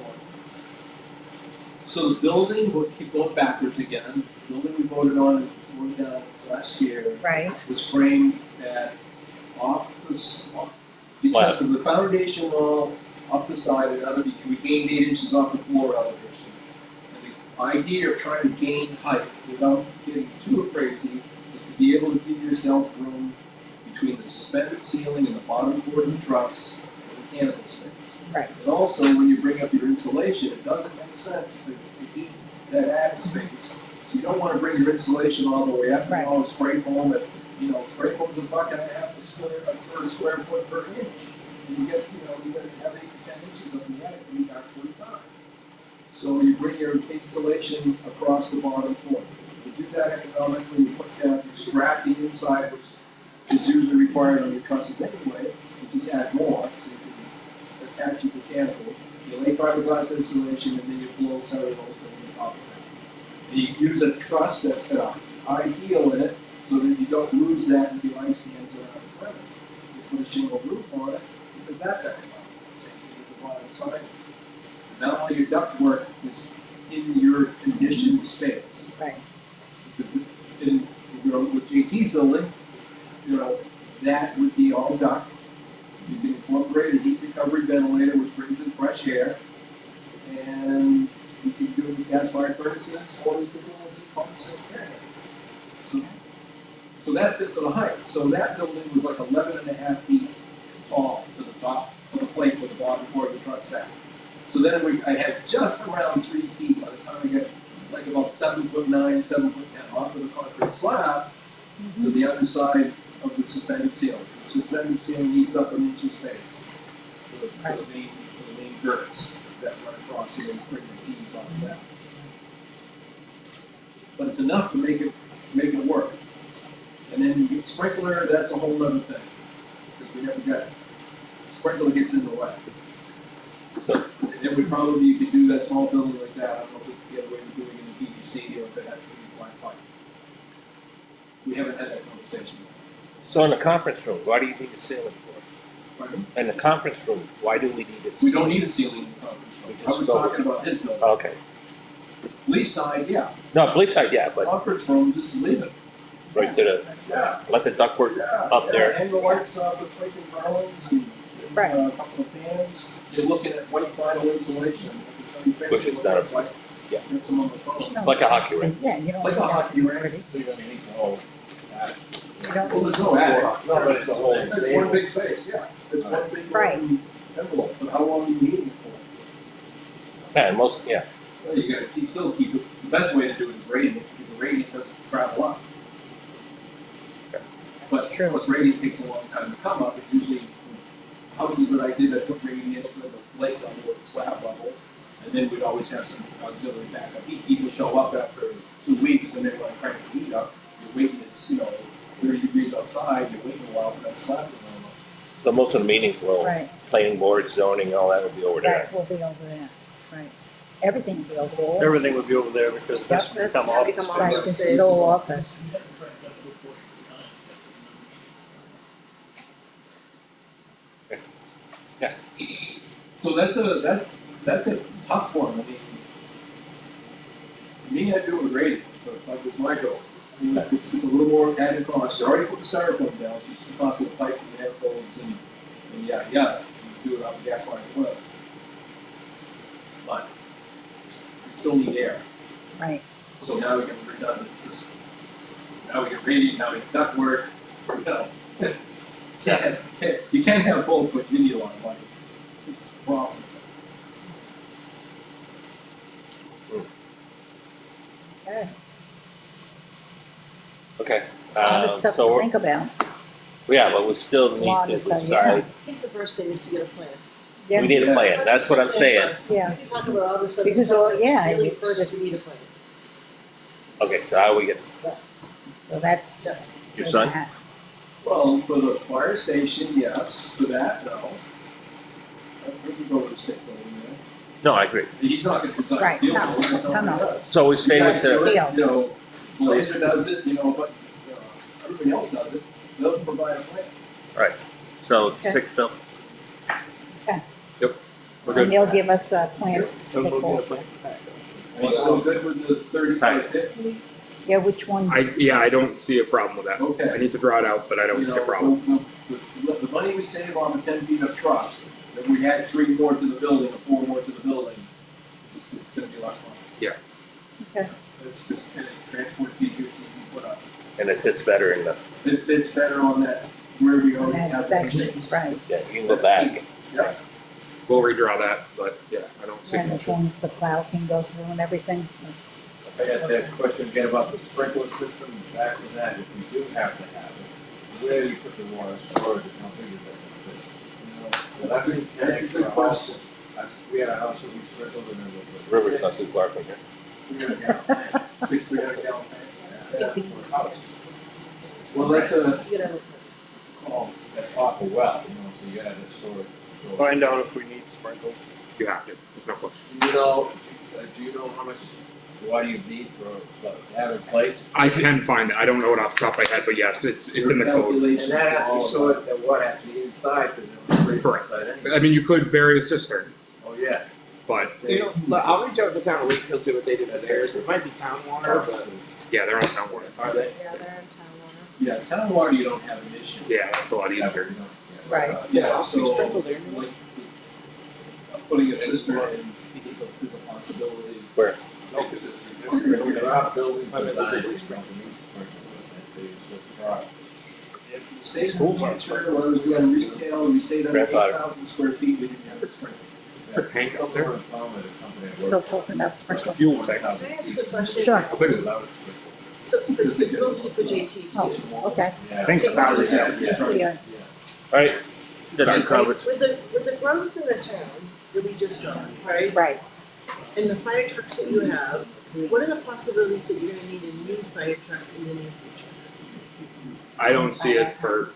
So the building, we'll keep going backwards again, the building we voted on last year Right, was framed at because of the foundation wall, off the side, we gained 8 inches off the floor elevation. And the idea of trying to gain height without getting too crazy is to be able to give yourself room between the suspended ceiling and the bottom board of the truss and mechanical space. right. And also, when you bring up your insulation, it doesn't make sense to heat that added space. So you don't want to bring your insulation all the way up, Right. all spray foam at, spray foam's $1.50 per square foot per inch. And you get, you gotta have 8 to 10 inches up in the attic to meet our 45. So you bring your insulation across the bottom floor. To do that economically, you put down, you strap the inside, which is usually required on your trusses anyway, you just add more, so you can attach your mechanicals. You lay fiberglass insulation and then you blow cellulose over the top of that. And you use a truss that's got a high heel in it so that you don't lose that and your ice stands around the perimeter. You put a shingle roof on it because that's economical. Same thing with the bottom side. Now all your ductwork is in your conditioned space. Right. Because with JT's building, that would be all duct. You can incorporate a heat recovery ventilator, which brings in fresh air, and you can do it with gas-fired furnaces, or you can do it with heat pumps and air. So that's it for the height. So that building was like 11.5 feet tall to the top of the plate with the bottom part of the truss sat. So then I had just around 3 feet by the time I got like about 7'9", 7'10" off of the concrete slab to the underside of the suspended ceiling. The suspended ceiling eats up an inch of space for the main girts that run across and then bring the T's off of that. But it's enough to make it work. And then sprinkler, that's a whole other thing, because we never got, sprinkler gets in the way. So it would probably, you could do that small building like that, I don't know if we could get away with doing it in PVC or if it has to be black pipe. We haven't had that conversation yet. So in the conference room, why do you need a ceiling for? Pardon? In the conference room, why do we need a We ceiling? don't need a ceiling in the conference room. We I just was go- talking about his building. Okay. Police side, yeah. No, police side, yeah, but Conference room, just leave it. right to the, Yeah. let the ductwork Yeah, up there. Hang the lights up with freaking garlands and Right. a couple of fans. You're looking at white vinyl insulation. I can show you Which is pictures not a- of it. Like, yeah. get some on the phone. Like a hockey rink. Yeah, you don't. Like a hockey rink. Pretty. So you're gonna need to hold that. You don't. Well, there's no attic. No, but it's a whole It's one big space, yeah. It's one big Right. envelope. But how long are you heating it for? Yeah, most, yeah. Well, you gotta still keep it. The best way to do it is radiant, because the radiant doesn't travel up. But That's true. plus radiant takes a long time to come up. It usually, houses that I did, I put radiant with the lake level or the slab level, and then we'd always have some auxiliary backup heat. People show up after 2 weeks and they want to crank the heat up. You're waiting, it's 30 degrees outside. You're waiting a while for that slab to warm up. So most of the meetings will, Right, planning board, zoning, all that will be over there. right, we'll be over there, right. Everything will be over there. Everything would be over there because this would That's become gonna office become space. Right, this is all office. So that's a tough one. I mean, to me, I'd do it with radiant, but that was my goal. I mean, it's a little more added cost. You already put the styrofoam down, so it's the cost of the pipe and the airfolds and yeah, you do it off the gas line as well. But you still need air. Right, So now we get a redundant system. Now we get radiant, now we get ductwork, you can't have both, but you need a lot of money. It's the problem. okay. Okay. A lot of stuff so to we're- think about. Yeah, but we still need Lot to of stuff, decide, I think the first thing is to get a plan. Yeah. we need a plan, Yes. that's what I'm saying. Yeah. We can talk about all this other Because, stuff. yeah, Really, it's first just- we need a plan. Okay, so how do we get, So that's. your son? Well, for the fire station, yes. For that, no. We can go with the stick building there. No, I agree. He's not gonna design Right, steel no, buildings, that's not what he no. does. So we stay with Steel. the, You know, Blazer does it, you know, but everybody else does it, they'll provide a plan. so Okay. 6 bill, We're And good. they'll give us a plan to So stick we'll get a off. plan back. Are you still good with the 30 by 50? Yeah, which one? I don't see a problem with that. Okay. I need to draw it out, but I don't You see a problem. The money we save on the 10 feet of truss, if we had 3 more to the building or 4 more to the building, it's gonna be less money. Yeah. Okay. It's just, and it transport's easier, it's easy to put up. and it fits better in the, It fits better on that, where we already That have the section, space. right, yeah, you can go back. Yeah. We'll redraw that, but yeah, I don't see. and as long as the plow can go through and everything. I got that question again about the sprinkler system, back to that, if you do have to have it, where do you put the water storage, and how big is that gonna be? That's a good- that's a good question. We had a house that we sprinkled and it was. River's not too far from here. 300 gallon tanks. Yeah, for a house. Well, that's a, You know, Oh, that's awful well, you know, so you gotta have the storage. So- Find out if we need sprinkles. You have to, there's no question. Do you know how much water you need to have in place? I can find it, I don't know it off the top of my head, but yes, it's in the code. And that has to be so that water has to be inside, because it's free Correct. inside anyway. I mean, you could bury a cistern, Oh, yeah. but You know, look, I'll reach out to the town of Wakefield, see what they do for theirs. It might be town water, but yeah, they're on town water. are they? Yeah, they're in town yeah, town water, you don't have an issue. Yeah, that's a lot easier. Right. Yeah, I'll see so, sprinkle there. like, putting a cistern in is a possibility. Where? Make a cistern. There are buildings I mean, designed it's a to lease don't need sprinklers, and they just try. State future, when I was doing retail, we stayed under Grandfather. 8,000 square feet, we didn't have a sprinkler. A tank up there? Still talking about sprinkler. Fuel tank. Can I ask a question? Sure. How big is it? So, it's mostly for JT. Oh, okay. I think Okay, 1,000, so- yeah. Yeah. Alright, that's Okay, covered. With the growth in the town that we just saw, right, Right, and the fire trucks that you have, what are the possibilities that you're gonna need a new fire truck in the near future? I don't see it for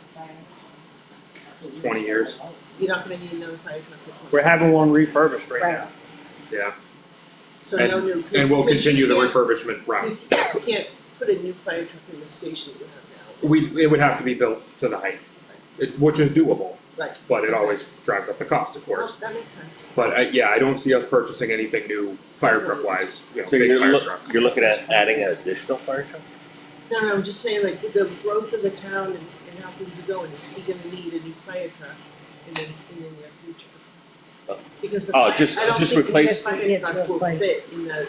20 years, You're not gonna need another fire truck for 20 We're having one refurbished right right. now. yeah. So no new. And we'll because continue the you can't- refurbishment route. You can't put a new fire truck in the station you have It would have to be built to the height, which is doable, Right. but it always drives up the cost, of now. course. Well, that makes sense. But I don't see us purchasing anything new fire truck wise, So big fire truck. you're looking at adding an additional fire truck? No, I'm just saying, like, with the growth of the town and how things are going, is he gonna need a new fire truck in the near future? Oh. Because the Oh, fire, just- I don't just think the replace- fire It's truck will replace. fit in the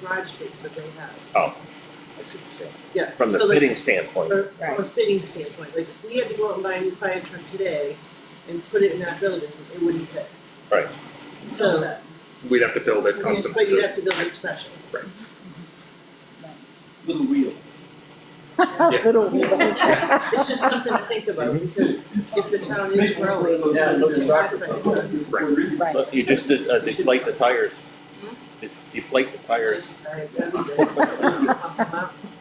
garage space that they have. Oh, I see what you're saying. Yeah, From the so like, fitting standpoint. from a fitting standpoint, like, if we had to go out and buy a new fire truck today and put it in that building, it wouldn't fit. Right. So, We'd have to build it custom. but you'd have to build it special. Little wheels. Little wheels. It's just something to think about, because if the town is growing, Yeah, then look at the soccer fire fields. trucks- Right. Look, you just deflate the tires. Deflate the tires.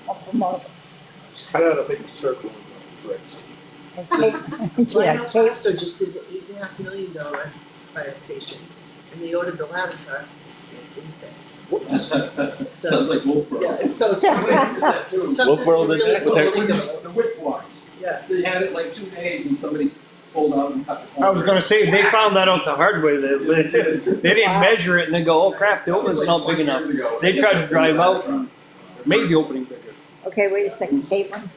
Up them up. Cut out a big circle of bricks. Okay. Well, I Yeah, know Kate, Pasco just did the $8.5 million fire station, and they ordered the ladder truck, and it didn't fit. So- Sounds like Wolfboro. Yeah, it's so something Wolfboro to did really that with their- think about. The whip flies. Yeah. They had it like 2 days and somebody pulled out and cut the corner. I was gonna say, they found that out the hard way, they didn't measure it and they go, oh crap, the That was opening's like not big 20 enough. years ago. They tried to drive out and made the opening bigger. okay, wait a second, Caitlin.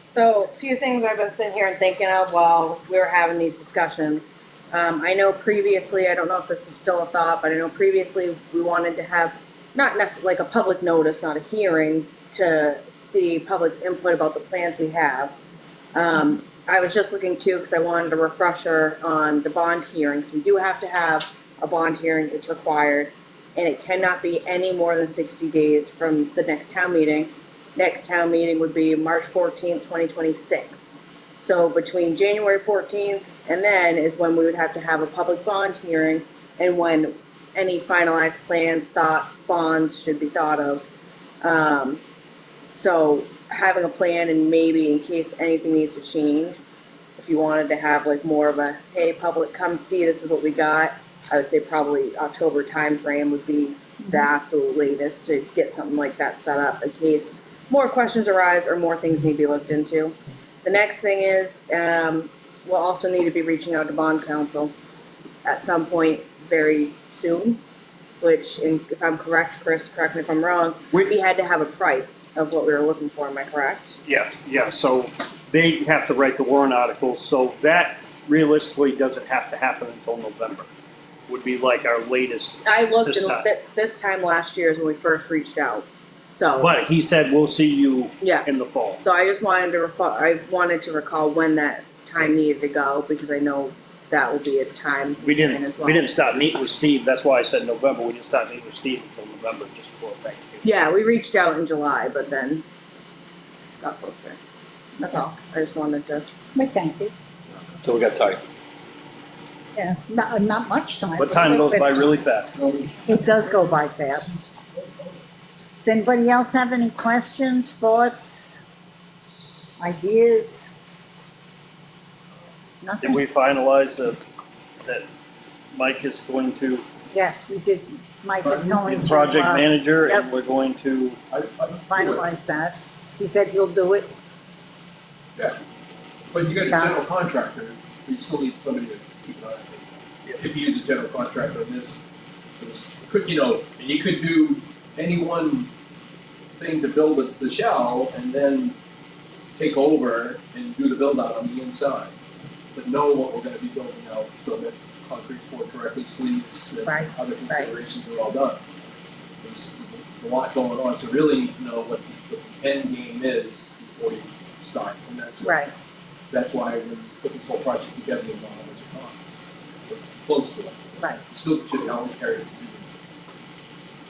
So, a few things I've been sitting here and thinking of while we were having these discussions. I know previously, I don't know if this is still a thought, but I know previously we wanted to have, not necessarily like a public notice, not a hearing, to see public's input about the plans we have. I was just looking too, because I wanted a refresher on the bond hearings. We do have to have a bond hearing, it's required, and it cannot be any more than 60 days from the next town meeting. Next town meeting would be March 14th, 2026. So between January 14th and then is when we would have to have a public bond hearing, and when any finalized plans, thoughts, bonds should be thought of. So having a plan, and maybe in case anything needs to change, if you wanted to have like more of a, hey, public, come see, this is what we got, I would say probably October timeframe would be the absolute latest to get something like that set up in case more questions arise or more things need to be looked into. The next thing is, we'll also need to be reaching out to bond counsel at some point very soon, which, if I'm correct, Chris, correct me if I'm wrong, we had to have a price of what we were looking for, am I correct? Yeah, so they have to write the warrant articles, so that realistically doesn't have to happen until November. Would be like our latest I looked, this and time. this time last year is when we first reached out, so. But he said, we'll see you Yeah, in the fall. so I just wanted to recall when that time needed to go, because I know that will be a time We constraint as well. didn't start meeting with Steve, that's why I said November, we didn't start meeting with Steve until November, just before Thanksgiving. Yeah, we reached out in July, but then got closer. That's all. I just wanted to. Well, thank you. So we got time. Yeah, not much time. But time goes by really fast. It does go by fast. Does anybody else have any questions, thoughts, ideas? Did Nothing? we finalize that Mike is going to Yes, we did. Mike is going be to project manager yep. and we're going to, finalize that. He said he'll do it. Yeah, but you got a Stop. general contractor, but you still need somebody to keep an eye on things. If you use a general contractor in this, could, and you could do any one thing to build the shell and then take over and do the build out on the inside. But know what we're gonna be building out so that concrete's poured correctly, sleeves, and Right, other considerations are all done. There's a lot going on, so really need to know what the end game is before you start, and Right. that's why when you put this whole project together, you know how much it costs. But close to it. Right. You still should always carry the contingency.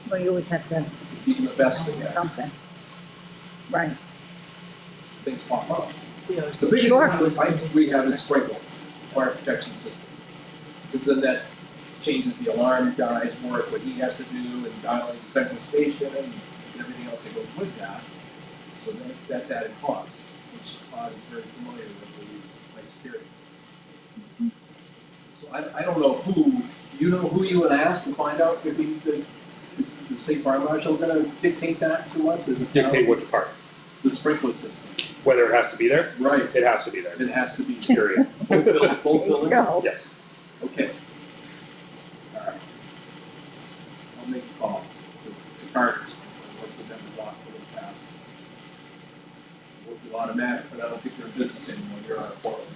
Well, you always have to Even the best we do get, something. Right. things pop up. You know, The biggest Sure. thing we have is sprinkle, fire protection system. Because then that changes the alarm guy's work, what he has to do, and dialing the central station, and everything else that goes with that. So that's added cost, which Todd is very familiar with, light security. So I don't know who you would ask to find out if he could, is the state fire marshal gonna dictate that to us? Is it Dictate which part, the sprinkler system? whether it has to be there, Right, it has to be there, it has to be. period. Both There you buildings? go. Yes. Okay. Alright. I'll make a call to Carter's, work with them a lot for the past. Work with automatic, but I don't think they're in business anymore, you're out of Portland.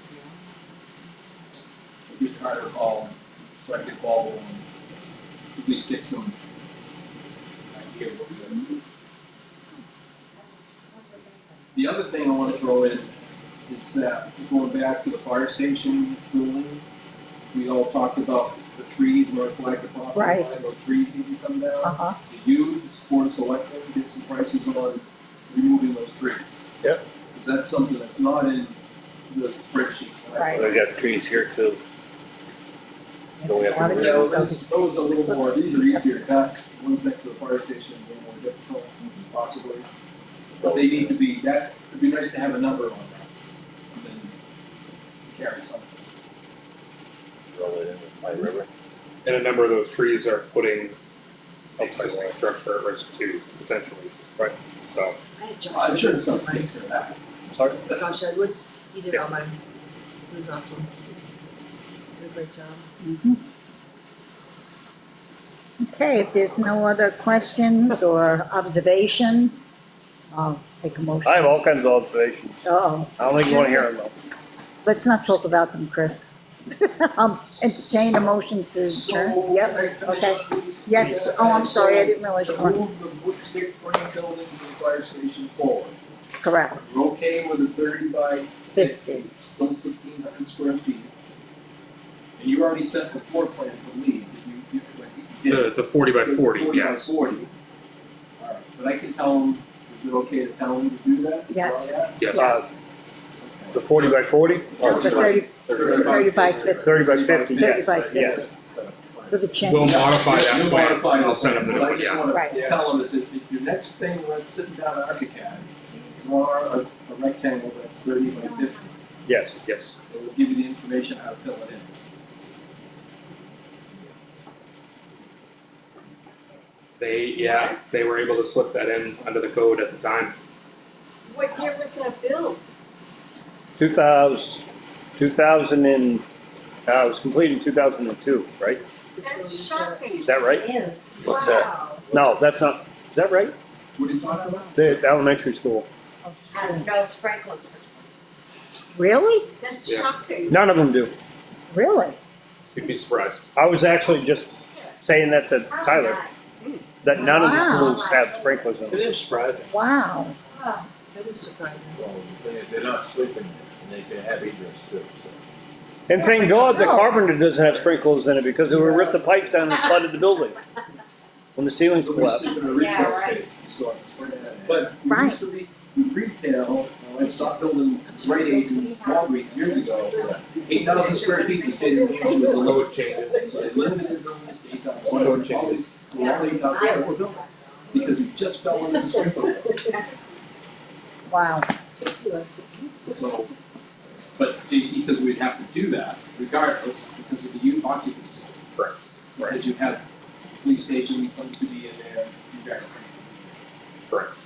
I'll give Carter a call, so I can get ball rolling, at least get some idea of what we're gonna do. The other thing I wanna throw in is that, going back to the fire station building, we all talked about the trees where it flagged the property line, Right. those trees need to come down. Uh-huh. You, the board of selectmen, get some prices on removing those trees. Yep. Because that's something that's not in the spreadsheet. Right. we got trees here too. Don't we have to Lot of remove Yeah, trees, those are a little more, these are easier to cut, the ones next to the fire station are a little more difficult, possibly. But they need to be, it'd be nice to have a number on that, and then carry something. Roll it in with my river. And a number of those trees are putting the existing structure at risk too, potentially. Right. So, I had Josh I'm sure Edwards do something mine. takes care of that. sorry? Josh Edwards, he did all mine. It was awesome. Did a great job. Mhm. Okay, if there's no other questions or observations, I'll take a motion. I have all kinds of observations. Oh, I don't think you wanna hear them though. let's not talk about them, Chris. Entertain a motion to adjourn. So, Yep, can I finish okay. up, please? Yes, Yeah, oh, I'm sorry, I so didn't realize you to were, move the wood stick frame building to the fire station forward. correct, We're okay with a 30 by 50. still 1,600 square feet. And you already sent the floor plan to Lee, I think you did. The 40 by 40, 40 yes. by 40. Alright, but I can tell him, is it okay to tell him to do that? To draw Yes. that? Yes. Okay. The 40 by 40? No, the 30 by 50, 30 by 50, 30 yes, by 50. yes. for the change. We'll modify that You'll plan, modify I'll the send him plan, the but I note, just yeah. wanna Right. tell him is if your next thing, when I'm sitting down at ArchiCAD, draw a rectangle that's 30 by 50. Yes. Yes. It will give you the information how to fill it in. They were able to slip that in under the code at the time. What year was that built? 2000 and, it was completed in 2002, right? That's shocking. Is that right? Yes. What's that? Wow. No, that's not, is that right? What are you talking about? The elementary school. Has no sprinkler system. Really? That's Yeah. shocking. None of them do. Really? You'd be surprised. I was actually just saying that to Tyler, that none of the Wow. schools have sprinklers in It them. is surprising. Wow. That is surprising. Well, the thing is, they're not sleeping there, and they can have egress too, so. And thank God the carpenter doesn't have sprinklers in it, because it would rip the pipes down and flooded the building. When the ceilings So we collapsed. sleep in a retail Yeah, right. space, so, but we Right. used to be, retail, I stopped building Rite Aids and Walgreens years ago. 8,000 square feet, the state of New Hampshire was the Code lowest. changes. So they limited their buildings to 8,000. Code All changes. these, all 8,000 square foot buildings, because we just fell into the sprinkler. Wow. So, but he says we'd have to do that regardless because of the youth occupancy. Correct. Whereas you have police stations, some could be in there, you guys. Correct.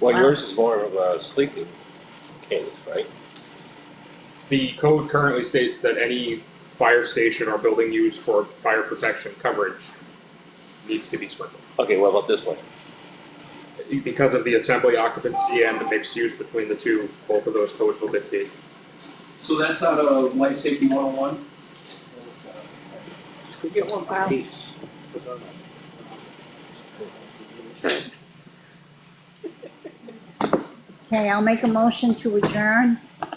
Well, Wow. yours is more of a sleeping case, right? The code currently states that any fire station or building used for fire protection coverage needs to be sprinkled. Okay, what about this one? Because of the assembly occupancy and the mixed use between the two, both of those codes will dictate. So that's out of Life Safety 101? Could get one Wow. piece. Okay, I'll make a motion to adjourn. Do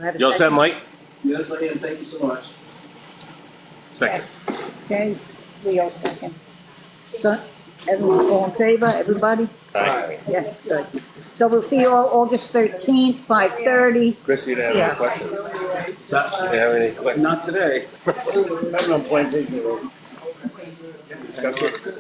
I have a You all set, second? Mike? Yes, I am, thank you so much. Second. Okay, it's Leo second. So, everyone, all in favor, everybody? Aye. Yes, good. So we'll see you all August 13th, 5:30. Chris, you didn't have Yeah. any questions? You have any questions? Not today. I'm on plantation road. Discuss it?